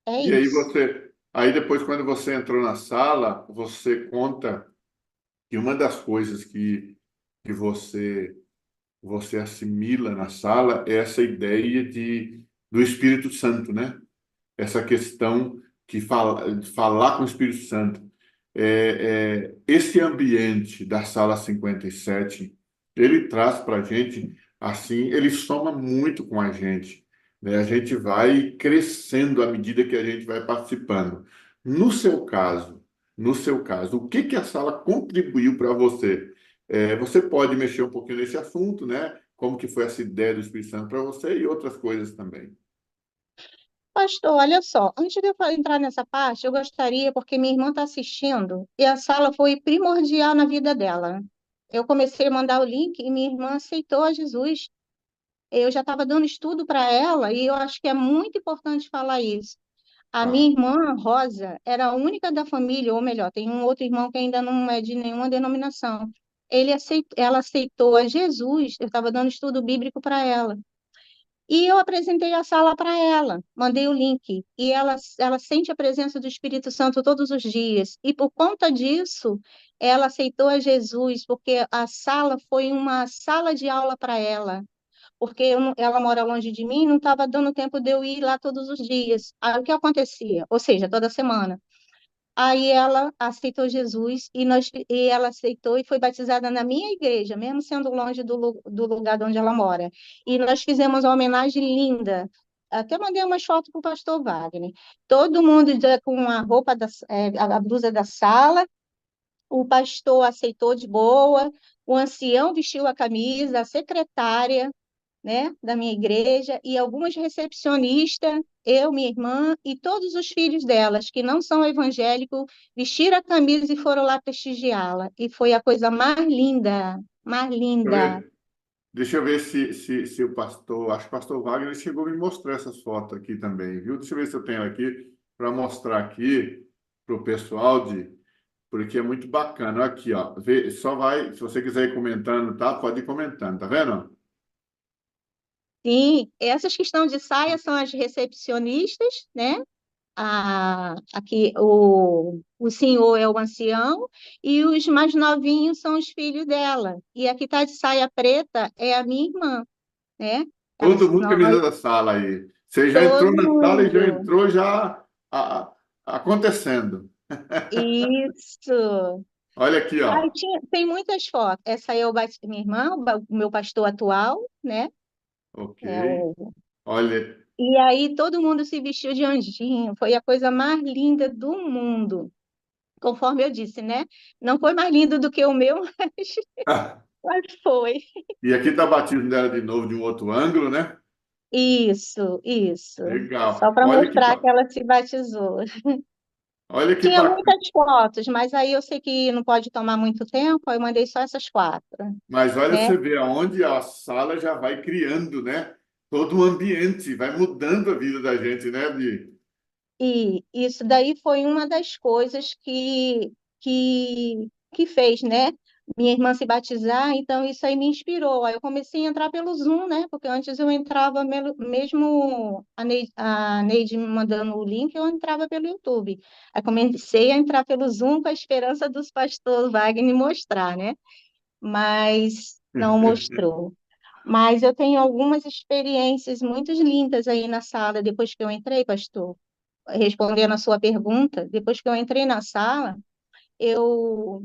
é E aí isso. você. Aí depois, quando você entrou na sala, você conta que uma das coisas que você assimila na sala é essa ideia do Espírito Santo, né? Essa questão de falar com o Espírito Santo. Esse ambiente da sala 57 ele traz para a gente, assim, ele soma muito com a gente, né? A gente vai crescendo à medida que a gente vai participando. No seu caso, no seu caso, o que que a sala contribuiu para você? Você pode mexer um pouquinho nesse assunto, né? Como que foi essa ideia do Espírito Santo para você e outras coisas também. Pastor, olha só, antes de eu entrar nessa parte, eu gostaria, porque minha irmã está assistindo, e a sala foi primordial na vida dela. Eu comecei a mandar o link e minha irmã aceitou a Jesus. Eu já estava dando estudo para ela, e eu acho que é muito importante falar isso. A minha Tá. irmã, Rosa, era a única da família, ou melhor, tem um outro irmão que ainda não é de nenhuma denominação. Ela aceitou a Jesus, eu estava dando estudo bíblico para ela. E eu apresentei a sala para ela, mandei o link, e ela sente a presença do Espírito Santo todos os dias. E por conta disso, ela aceitou a Jesus, porque a sala foi uma sala de aula para ela, porque ela mora longe de mim, não estava dando tempo de eu ir lá todos os dias. Aí o que acontecia? Ou seja, toda semana. Aí ela aceitou Jesus e ela aceitou e foi batizada na minha igreja, mesmo sendo longe do lugar de onde ela mora. E nós fizemos uma homenagem linda. Até mandei umas fotos para o pastor Wagner. Todo mundo com a roupa a blusa da sala. O pastor aceitou de boa. O ancião vestiu a camisa, a secretária, né, da minha igreja, e algumas recepcionistas, eu, minha irmã e todos os filhos delas, que não são evangélicos, vestiram a camisa e foram lá prestigiá-la. E foi a coisa mais linda, mais Deixa eu linda. ver, deixa eu ver se o pastor, acho que o pastor Wagner chegou a me mostrar essas fotos aqui também, viu? Deixa eu ver se eu tenho aqui para mostrar aqui para o pessoal porque é muito bacana. Aqui, ó, vê, só vai, se você quiser ir comentando, tá? Pode ir comentando, tá vendo? Sim, essas que estão de saia são as recepcionistas, né? Aqui o senhor é o ancião e os mais novinhos são os filhos dela. E a que está de saia preta é a minha irmã, né? Todo Elas, mundo nós, camisa da sala aí. Você já todo entrou na sala e já mundo. entrou já acontecendo. Isso. Olha aqui, Aí ó. tem muitas fotos. Essa aí é minha irmã, o meu pastor atual, né? Ok. É o... Olha, E aí todo mundo se vestiu de anjinho. Foi a coisa mais linda do mundo. Conforme eu disse, né? Não foi mais lindo do que o meu, mas foi. e aqui está o batismo dela de novo de um outro ângulo, né? Isso, isso. Legal. Só para mostrar que ela se batizou. Olha que Tinha bacana. muitas fotos, mas aí eu sei que não pode tomar muito tempo, aí eu mandei só essas quatro, Mas olha, né? você vê aonde a sala já vai criando, né? Todo um ambiente, vai mudando a vida da gente, né, Bi? E isso daí foi uma das coisas que fez, né? Minha irmã se batizar, então isso aí me inspirou. Aí eu comecei a entrar pelo Zoom, né? Porque antes eu entrava, mesmo a Neide me mandando o link, eu entrava pelo YouTube. Aí comecei a entrar pelo Zoom com a esperança dos pastores Wagner mostrar, né? Mas não mostrou. Mas eu tenho algumas experiências muito lindas aí na sala depois que eu entrei, pastor, respondendo a sua pergunta, depois que eu entrei na sala, eu,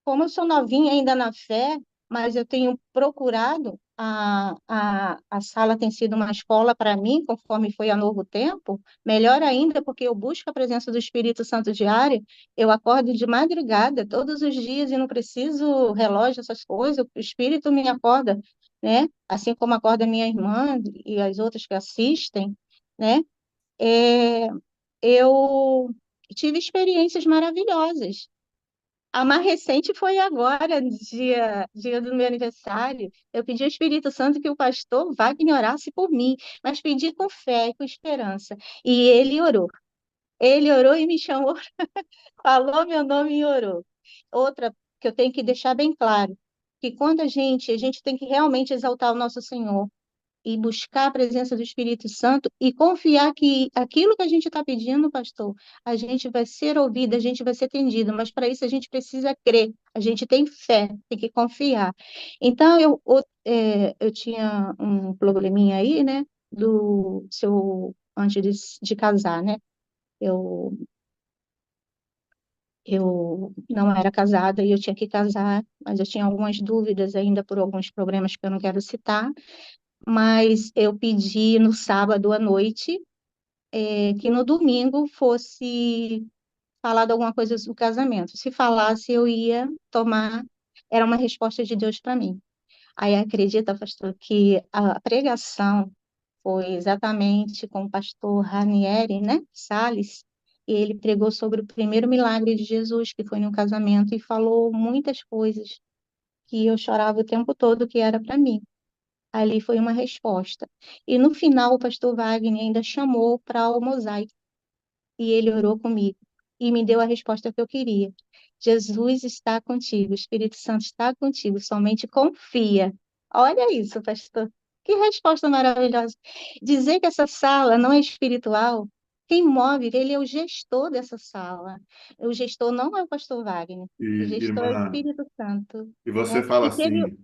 como eu sou novinha ainda na fé, mas eu tenho procurado, a sala tem sido uma escola para mim, conforme foi a Novo Tempo, melhor ainda, porque eu busco a presença do Espírito Santo diária, eu acordo de madrugada, todos os dias, e não preciso relógio, essas coisas, o Espírito me acorda, né? Assim como acorda minha irmã e as outras que assistem, né? É, eu tive experiências maravilhosas. A mais recente foi agora, dia do meu aniversário. Eu pedi ao Espírito Santo que o pastor Wagner orasse por mim, mas pedi com fé e com esperança. E ele orou. Ele orou e me chamou, falou meu nome e orou. Outra que eu tenho que deixar bem claro, que quando a gente tem que realmente exaltar o nosso Senhor e buscar a presença do Espírito Santo e confiar que aquilo que a gente está pedindo, pastor, a gente vai ser ouvido, a gente vai ser atendido, mas para isso a gente precisa crer, a gente tem fé, tem que confiar. Então, eu tinha um probleminha aí, né, antes de casar, né, eu, eu não era casada e eu tinha que casar, mas eu tinha algumas dúvidas ainda por alguns problemas que eu não quero citar, mas eu pedi no sábado à noite, que no domingo fosse falado alguma coisa do casamento. Se falasse, eu ia tomar, era uma resposta de Deus para mim. Aí acredita, pastor, que a pregação foi exatamente com o pastor Ranieri, né, Salles, e ele pregou sobre o primeiro milagre de Jesus, que foi no casamento, e falou muitas coisas que eu chorava o tempo todo, que era para mim. Ali foi uma resposta. E no final, o pastor Wagner ainda chamou para o mosaico e ele orou comigo e me deu a resposta que eu queria. Jesus está contigo, o Espírito Santo está contigo, somente confia. Olha isso, pastor. Que resposta maravilhosa. Dizer que essa sala não é espiritual, quem move, ele é o gestor dessa sala. O gestor não é o pastor Wagner, E, o gestor é o irmã, Espírito Santo, e você né? fala E teve, assim,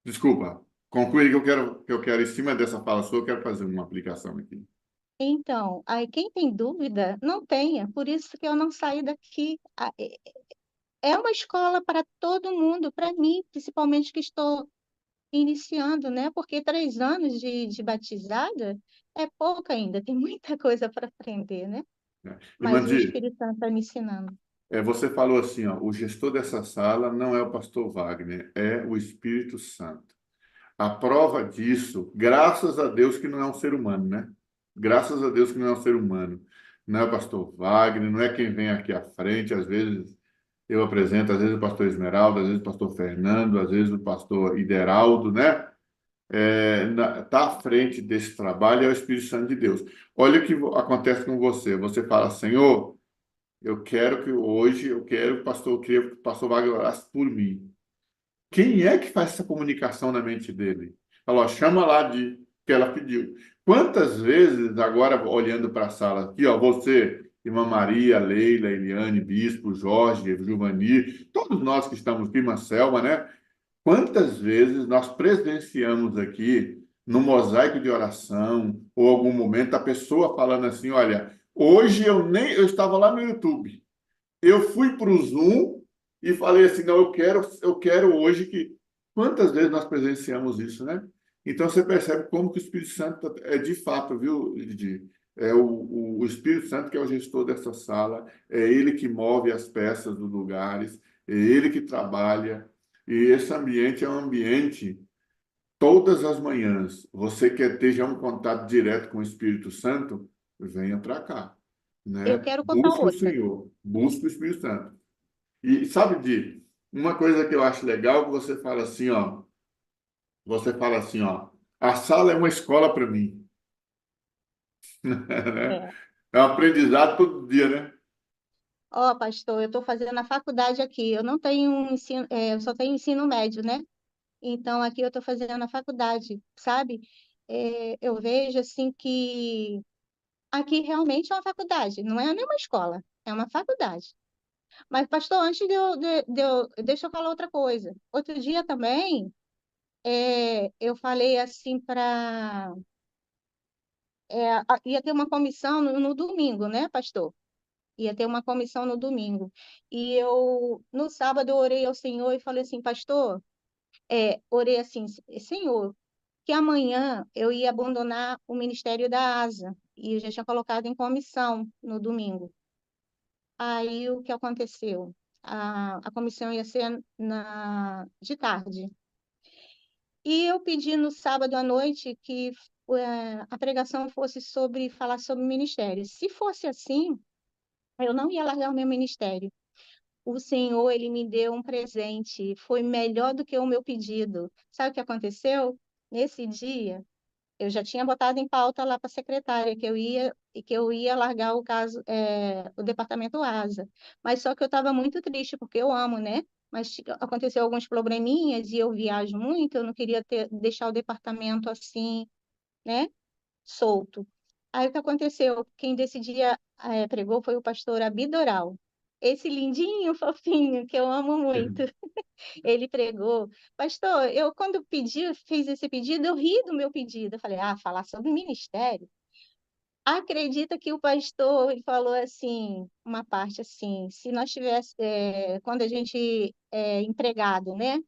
desculpa, conclui que eu quero, em cima dessa fala sua, eu quero fazer uma aplicação aqui. então, aí quem tem dúvida, não tenha, por isso que eu não saí daqui. É uma escola para todo mundo, para mim, principalmente que estou iniciando, né? Porque 3 anos de batizada é pouco ainda, tem muita coisa para aprender, né? Né? Irmã Mas o Di, Espírito Santo está me ensinando. você falou assim, ó, o gestor dessa sala não é o pastor Wagner, é o Espírito Santo. A prova disso, graças a Deus que não é um ser humano, né? Graças a Deus que não é um ser humano. Não é o pastor Wagner, não é quem vem aqui à frente, às vezes eu apresento, às vezes o pastor Esmeralda, às vezes o pastor Fernando, às vezes o pastor Ideraldo, né? Tá à frente desse trabalho é o Espírito Santo de Deus. Olha o que acontece com você. Você fala, Senhor, eu quero que hoje, eu queria que o pastor Wagner orasse por mim. Quem é que faz essa comunicação na mente dele? Fala, ó, chama lá de que ela pediu. Quantas vezes, agora olhando para a sala aqui, ó, você, Irmã Maria, Leila, Eliane, Bispo, Jorge, Giovanni, todos nós que estamos aqui, Irmã Selma, né? Quantas vezes nós presenciamos aqui, no mosaico de oração, ou algum momento, a pessoa falando assim: olha, hoje eu estava lá no YouTube, eu fui para o Zoom e falei assim: não, eu quero hoje que. Quantas vezes nós presenciamos isso, né? Então você percebe como que o Espírito Santo é de fato, viu, Didi? É o Espírito Santo que é o gestor dessa sala, é ele que move as peças dos lugares, é ele que trabalha. E esse ambiente é um ambiente, todas as manhãs, você quer ter já um contato direto com o Espírito Santo, venha para cá, Eu né? quero contar Busque o outra. Senhor, busque o Espírito Santo. E sabe, de uma coisa que eu acho legal, que você fala assim, ó, a sala é uma escola para mim, né? É. É um aprendizado todo dia, né? Ó, pastor, eu estou fazendo a faculdade aqui. Eu não tenho ensino, eu só tenho ensino médio, né? Então, aqui eu estou fazendo a faculdade, sabe? Eu vejo, assim, que aqui realmente é uma faculdade, não é nem uma escola, é uma faculdade. Mas, pastor, antes deixa eu falar outra coisa. Outro dia também, eu falei assim para. Ia ter uma comissão no domingo, né, pastor? Ia ter uma comissão no domingo. E no sábado, eu orei ao Senhor e falei assim, pastor, orei assim, Senhor, que amanhã eu ia abandonar o ministério da ASA. E eu já tinha colocado em comissão no domingo. Aí o que aconteceu? A comissão ia ser de tarde. E eu pedi no sábado à noite que a pregação fosse falar sobre ministério. Se fosse assim, eu não ia largar o meu ministério. O Senhor, ele me deu um presente, foi melhor do que o meu pedido. Sabe o que aconteceu? Nesse dia, eu já tinha botado em pauta lá para a secretária que eu ia largar o departamento ASA. Mas só que eu estava muito triste, porque eu amo, né? Mas aconteceu alguns probleminhas e eu viajo muito, eu não queria deixar o departamento assim, né? Solto. Aí o que aconteceu? Quem decidia, pregou foi o pastor Abidoral. Esse lindinho, fofinho, que eu amo muito. Ele pregou. Pastor, eu quando fiz esse pedido, eu ri do meu pedido. Eu falei, falar sobre ministério. Acredita que o pastor ele falou assim, uma parte assim, se nós tivéssemos, quando a gente é empregado, né?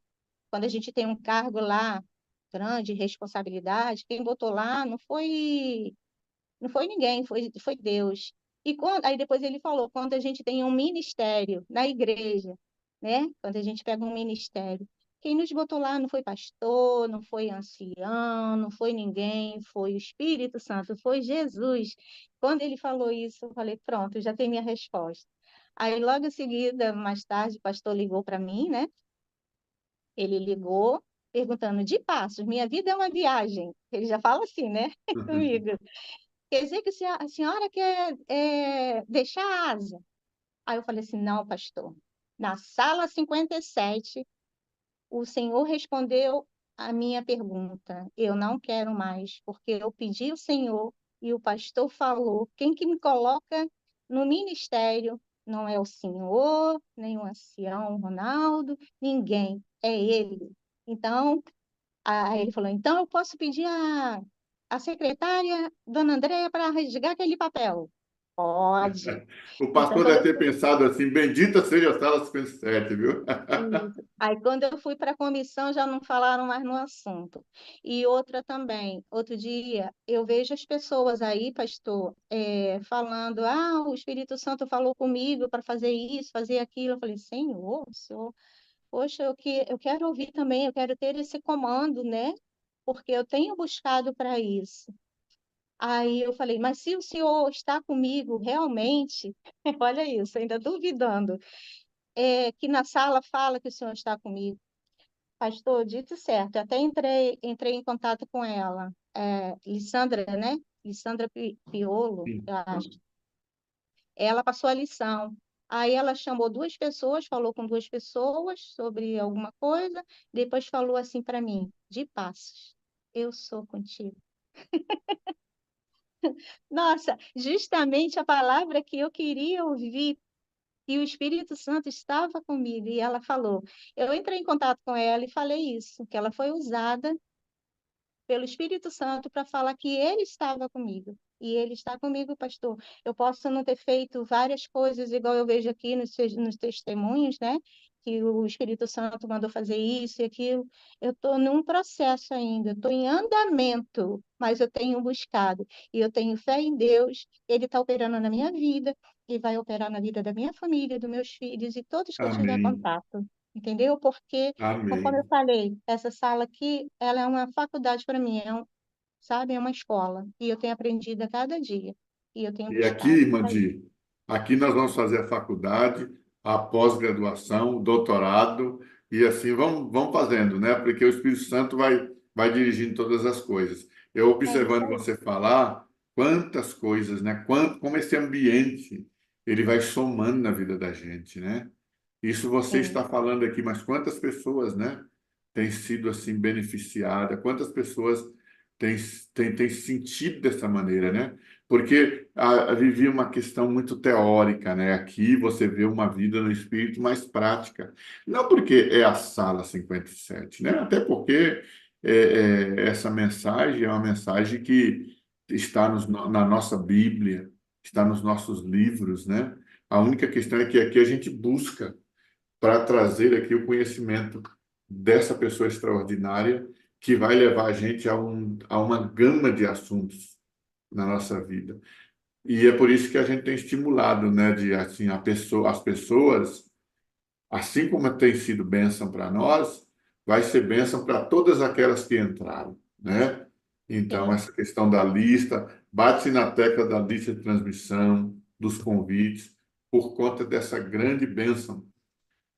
Quando a gente tem um cargo lá, grande responsabilidade, quem botou lá não foi ninguém, foi Deus. Aí depois ele falou, quando a gente tem um ministério na igreja, né? Quando a gente pega um ministério, quem nos botou lá não foi pastor, não foi ancião, não foi ninguém, foi o Espírito Santo, foi Jesus. Quando ele falou isso, eu falei, pronto, já tem minha resposta. Aí logo em seguida, mais tarde, o pastor ligou para mim, né? Ele ligou perguntando de passos, minha vida é uma viagem. Ele já fala assim, né? Comigo. Quer dizer que a senhora quer deixar a asa? Aí eu falei assim, não, pastor. Na sala 57, o senhor respondeu a minha pergunta. Eu não quero mais, porque eu pedi ao Senhor e o pastor falou: quem que me coloca no ministério não é o senhor, nem o ancião Ronaldo, ninguém, é ele. Então, aí ele falou: então eu posso pedir a secretária, Dona Andréia, para rasgar aquele papel? Pode. O Então, pastor quando deve eu ter pensado assim: bendita seja a sala 57, viu? Isso. Aí, quando eu fui para a comissão, já não falaram mais no assunto. E outra também, outro dia, eu vejo as pessoas aí, pastor, falando: ah, o Espírito Santo falou comigo para fazer isso, fazer aquilo. Eu falei: Senhor, poxa, eu quero ouvir também, eu quero ter esse comando, né? Porque eu tenho buscado para isso. Aí eu falei: mas se o Senhor está comigo realmente, olha isso, ainda duvidando, que na sala fala que o Senhor está comigo. Pastor, dito certo, eu até entrei em contato com ela, Lissandra, né? Lissandra Piolo, Sim. eu acho. Ela passou a lição. Aí ela chamou duas pessoas, falou com duas pessoas sobre alguma coisa, depois falou assim para mim: de passos, eu sou contigo. Nossa, justamente a palavra que eu queria ouvir, e o Espírito Santo estava comigo, e ela falou. Eu entrei em contato com ela e falei isso, que ela foi usada pelo Espírito Santo para falar que ele estava comigo. E ele está comigo, pastor. Eu posso não ter feito várias coisas, igual eu vejo aqui nos testemunhos, né? Que o Espírito Santo mandou fazer isso e aquilo. Eu estou num processo ainda, estou em andamento, mas eu tenho buscado. E eu tenho fé em Deus, Ele está operando na minha vida e vai operar na vida da minha família, dos meus filhos e todos que eu tiver Amém. contato. Entendeu? Porque conforme eu Amém. falei, essa sala aqui, ela é uma faculdade para mim, sabe, é uma escola. E eu tenho aprendido a cada dia. E eu tenho E aqui, buscado irmã para isso. Di, aqui nós vamos fazer a faculdade, a pós-graduação, o doutorado, e assim vamos fazendo, né? Porque o Espírito Santo vai dirigindo todas as coisas. Eu É isso observando aí. você falar, quantas coisas, né? Como esse ambiente, ele vai somando na vida da gente, né? Isso você Sim, está falando aqui, mas quantas pessoas, né, têm sido assim beneficiadas? Quantas pessoas têm sentido dessa maneira, né? Porque vivia uma questão muito teórica, né? Aqui você vê uma vida no espírito mais prática. Não porque é a sala 57, né? Até porque essa mensagem é uma mensagem que está na nossa Bíblia, está nos nossos livros, né? A única questão é que aqui a gente busca para trazer aqui o conhecimento dessa pessoa extraordinária que vai levar a gente a uma gama de assuntos na nossa vida. E é por isso que a gente tem estimulado, né, de assim as pessoas, assim como tem sido bênção para nós, vai ser bênção para todas aquelas que entraram, né? Então, sim. essa questão da lista, bate na tecla da lista de transmissão, dos convites, por conta dessa grande bênção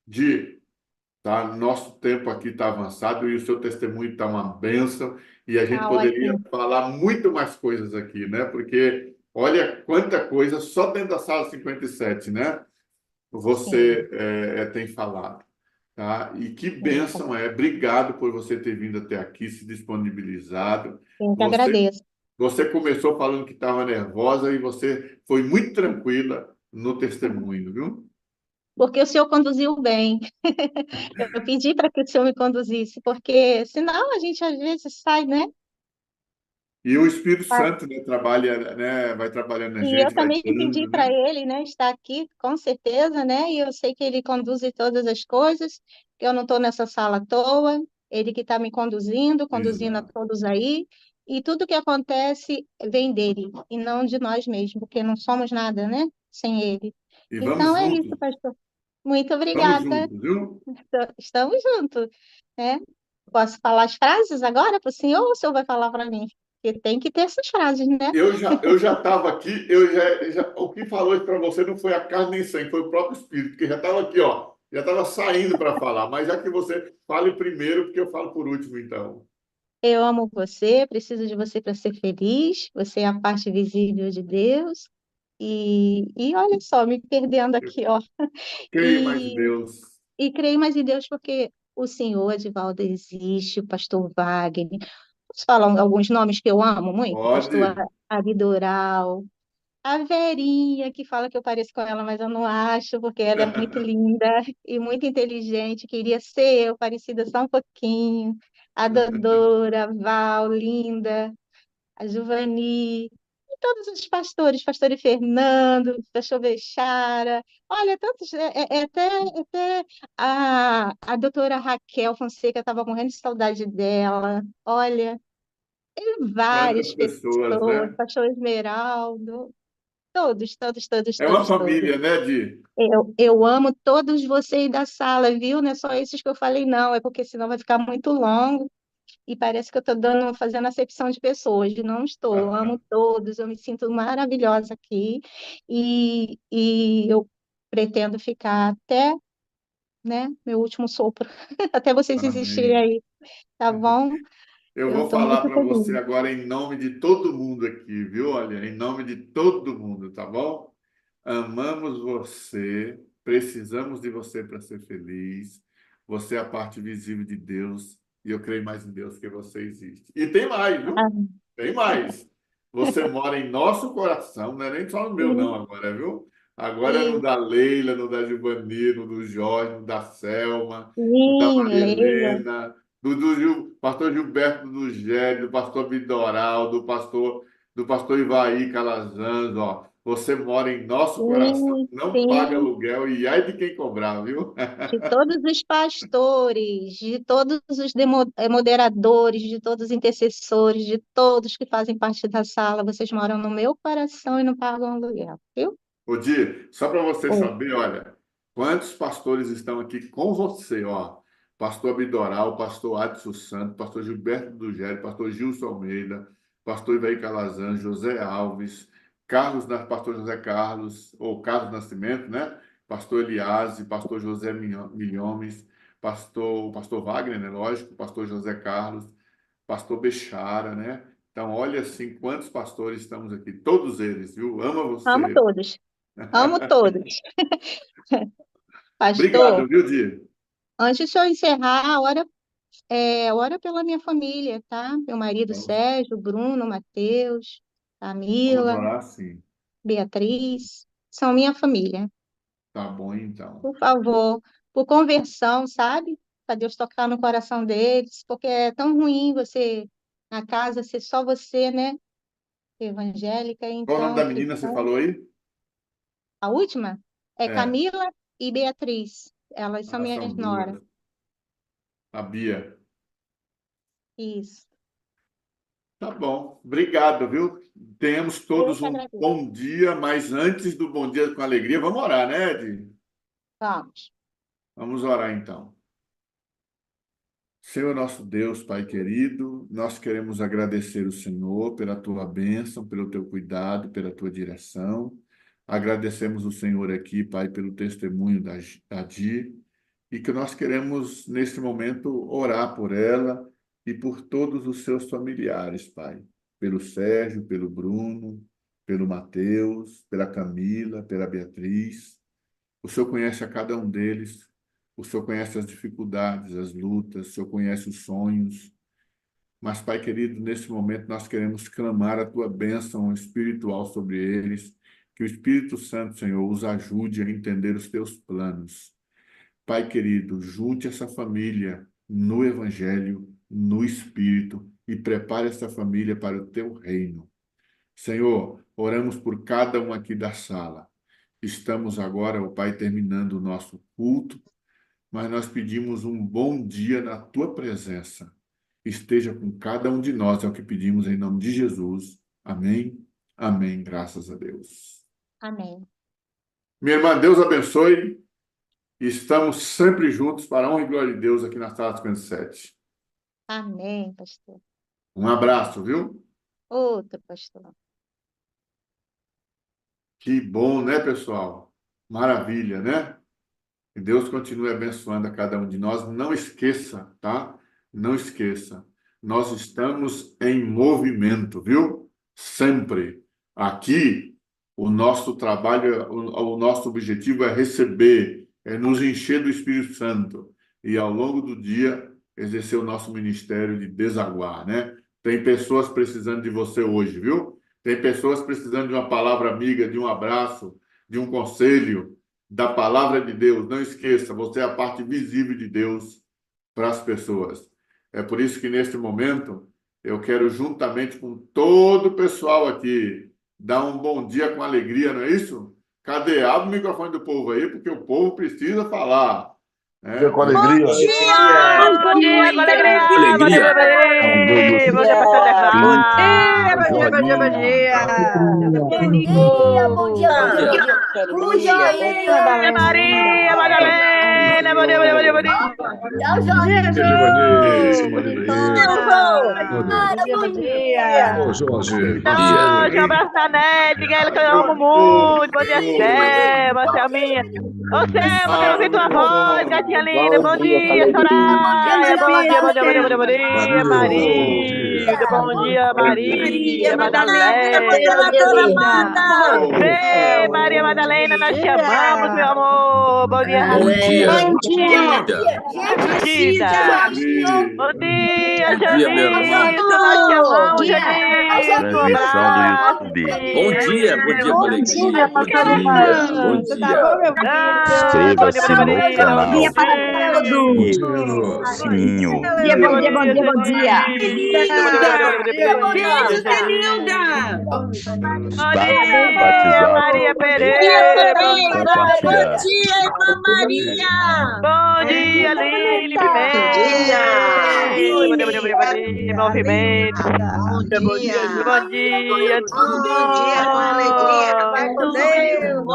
de tá? Nosso tempo aqui está avançado e o seu testemunho está uma bênção e a gente Tá poderia ótimo. falar muito mais coisas aqui, né? Porque olha quanta coisa só dentro da sala 57, né? Você Sim, tem falado, tá? E que sim. bênção é. Obrigado por você ter vindo até aqui, se disponibilizado. Eu que Você, agradeço. você começou falando que estava nervosa e você foi muito tranquila no testemunho, viu? Porque o senhor conduziu bem. Eu pedi para que o senhor me conduzisse, porque senão a gente às vezes sai, né? E o Espírito Santo, né, trabalha, né, vai trabalhando na E eu gente, vai também pedi dando, para né? ele, né, estar aqui, com certeza, né? E eu sei que ele conduz todas as coisas, que eu não estou nessa sala à toa, ele que está me conduzindo a Exato. todos aí. E tudo que acontece vem dele, e não de nós mesmos, porque não somos nada, né, sem ele. E Então é isso, pastor. Muito vamos obrigada. juntos, viu? Estamos juntos, né? Posso falar as frases agora para o senhor ou o senhor vai falar para mim? Porque tem que ter essas frases, né? Eu já estava aqui, o que falou isso para você não foi a carne nem sangue, foi o próprio Espírito, que já estava aqui, ó, já estava saindo para falar, mas já que você fale primeiro, porque eu falo por último, então. Eu amo você, preciso de você para ser feliz. Você é a parte visível de Deus. E olha só, me perdendo aqui, ó. Creio mais em E, Deus. e creio mais em Deus porque o senhor Edivaldo existe, o pastor Wagner. Posso falar alguns nomes que eu amo muito? Pastor Pode. Abidoral, a Verinha, que fala que eu pareço com ela, mas eu não acho, porque ela é muito linda e muito inteligente. Queria ser eu, parecida só um pouquinho. A Dodora, a Val, linda, a Giovani, e todos os pastores, pastor Fernando, pastor Bechara. Olha, tantos, até a doutora Raquel Fonseca, estava morrendo de saudade dela. Olha, tem Quantas várias pessoas, pessoas, né? pastor Esmeraldo. Todos, todos, todos, É uma todos, todos. família, né, Di? Eu amo todos vocês da sala, viu? Não é só esses que eu falei, não, é porque senão vai ficar muito longo e parece que eu estou fazendo acepção de pessoas. Não estou, eu amo todos, eu me sinto maravilhosa aqui e eu pretendo ficar até, né, meu último sopro, até vocês existirem Amém. aí, tá bom? Eu Eu vou estou falar muito para você feliz. agora em nome de todo mundo aqui, viu? Olha, em nome de todo mundo, tá bom? Amamos você, precisamos de você para ser feliz. Você é a parte visível de Deus e eu creio mais em Deus que você existe. E tem mais, viu? Ah, Tem mais. Você mora em nosso coração, não é nem só no meu, não, sim, agora, viu? Agora é no sim, da Leila, no da Giovanni, no do Jorge, no da Selma, no da sim, Maria Leila. Helena, do pastor Gilberto do Gélio, do pastor Bidoral, do pastor Ivaí Calazans, ó. Você mora em nosso coração, Sim, não paga sim, aluguel e ai de quem cobrar, viu? de todos os pastores, de todos os moderadores, de todos os intercessores, de todos que fazem parte da sala, vocês moram no meu coração e não pagam aluguel, viu? Ô, Di, só para você Oi. saber, olha, quantos pastores estão aqui com você, ó. Pastor Abidoral, pastor Adson Santos, pastor Gilberto do Gério, pastor Gilson Almeida, pastor Ivaí Calazan, José Alves, pastor José Carlos, ou Carlos Nascimento, né? Pastor Eliase, pastor José Milhomes, pastor Wagner, né? Lógico, pastor José Carlos, pastor Bechara, né? Então, olha assim quantos pastores estamos aqui, todos eles, viu? Ama Amo você. todos, amo todos. Obrigado, Pastor, viu, Di? antes de eu encerrar, ora pela minha família, tá? Meu marido Vamos, Sérgio, Bruno, Matheus, vamos Camila, orar sim. Beatriz, são minha família. Tá bom, então. Por favor, por conversão, sabe? Para Deus tocar no coração deles, porque é tão ruim você, na casa, ser só você, né? Evangélica, Qual o nome então, da que menina que você bom. falou aí? A última é É, Camila e Beatriz. Elas são são minhas noras. duas. A Bia. Isso. Tá bom. Obrigado, viu? Tenhamos Eu todos que um agradeço. bom dia, mas antes do bom dia com alegria, vamos orar, né, Ed? Vamos. Vamos orar então. Senhor nosso Deus, Pai querido, nós queremos agradecer o Senhor pela tua bênção, pelo teu cuidado, pela tua direção. Agradecemos o Senhor aqui, Pai, pelo testemunho da Di, e que nós queremos, nesse momento, orar por ela e por todos os seus familiares, Pai. Pelo Sérgio, pelo Bruno, pelo Mateus, pela Camila, pela Beatriz. O Senhor conhece a cada um deles, o Senhor conhece as dificuldades, as lutas, o Senhor conhece os sonhos. Mas, Pai querido, nesse momento nós queremos clamar a tua bênção espiritual sobre eles, que o Espírito Santo, Senhor, os ajude a entender os teus planos. Pai querido, junte essa família no Evangelho, no Espírito e prepare essa família para o teu reino. Senhor, oramos por cada um aqui da sala. Estamos agora, ó Pai, terminando o nosso culto, mas nós pedimos um bom dia na tua presença. Esteja com cada um de nós, é o que pedimos em nome de Jesus. Amém. Amém. Graças a Deus. Amém. Minha irmã, Deus abençoe. Estamos sempre juntos para a honra e glória de Deus aqui na sala 57. Amém, pastor. Um abraço, viu? Outro, pastor. Que bom, né, pessoal? Maravilha, né? Que Deus continue abençoando a cada um de nós. Não esqueça, tá? Não esqueça. Nós estamos em movimento, viu? Sempre. Aqui, o nosso trabalho, o nosso objetivo é receber, é nos encher do Espírito Santo. e ao longo do dia exercer o nosso ministério de desaguar, né? Tem pessoas precisando de você hoje, viu? Tem pessoas precisando de uma palavra amiga, de um abraço, de um conselho, da palavra de Deus. Não esqueça, você é a parte visível de Deus para as pessoas. É por isso que neste momento eu quero, juntamente com todo o pessoal aqui, dar um bom dia com alegria, não é isso? Cadê? Abre o microfone do povo aí, porque o povo precisa falar. Dia Né? com alegria. Bom dia, com alegria. Bom dia, bom dia, pastor Jacó. Bom dia, bom dia, bom dia. Bom dia, bom dia, bom dia. Bom dia, Maria, Madalena, bom dia, bom dia, bom dia, bom dia. Tchau, Jorge. Bom dia. Jorge, um abraço da Nete, diga ela que eu amo muito. Bom dia, Selma, Selminha. Ô, Selma, quero ouvir tua voz, gatinha linda. Bom dia, Soraya. Bom dia, bom dia, bom dia, bom dia, bom dia, Maria. Bom dia, Maria, Madalena. Ei, Maria Madalena, nós te amamos, meu amor. Bom dia, Bom dia. Bom dia. Bom dia, Janilson. Nós te amamos, Janilson. Um abraço. Bom dia, bom dia, Bom dia, Bom dia. Tá bom, meu Inscreva-se no canal dia e sininho. Bom dia, bom dia, bom dia. Beijo, Zenilda. Batizado. Maria Pereira. Compartilhar. Bom dia, irmã Maria. Bom dia, Lili Pimenta. Bom dia, movimento. Bom dia. Bom dia, com alegria. Vai com Deus.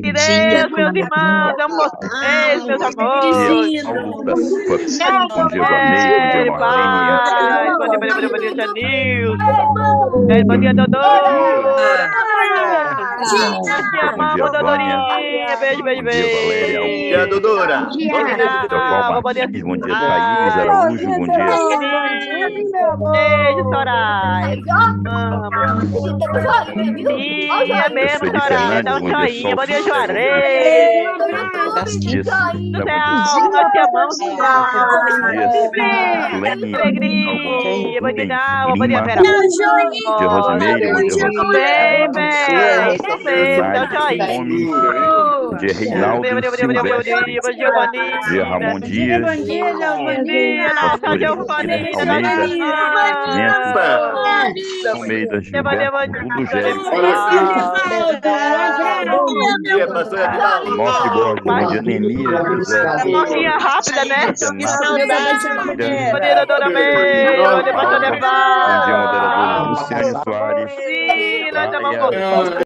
Que Deus, meus irmãos, amo vocês, meus amores. Paulo da Silva. Bom dia, Vanei. Bom dia, Marlene. Bom dia, Janilson. Bom dia, Dodô. Te amamos, Dodorinha. Beijo, beijo, beijo. Bom dia, Dodora. Bom dia, Bom dia, Thaís Araújo. Bom dia. Beijo, Soraya. Ia mesmo, Soraya. Dá um joinha. Bom dia, Juarez. Nós te amamos. Alegria. Bom dia, Nau. Bom dia, Vera. Bom dia, Rosimeire. Bom dia, Bem, bem. Isso mesmo. Dá um joinha. Bom dia, Reinaldo. Bom dia, Boninho. Bom dia, Ramon Dias. Bom dia, nossa Giovanni. Almeida, Gilberto, Gélio. Bom dia, pastor Jacó. Mostre Borges. Bom dia, Neemias, José. Mocinha rápida, né? Bom Bom dia, doutora May. Bom dia, pastor Nevar. dia, moderador Luciane Soares. Sim, nós amamos.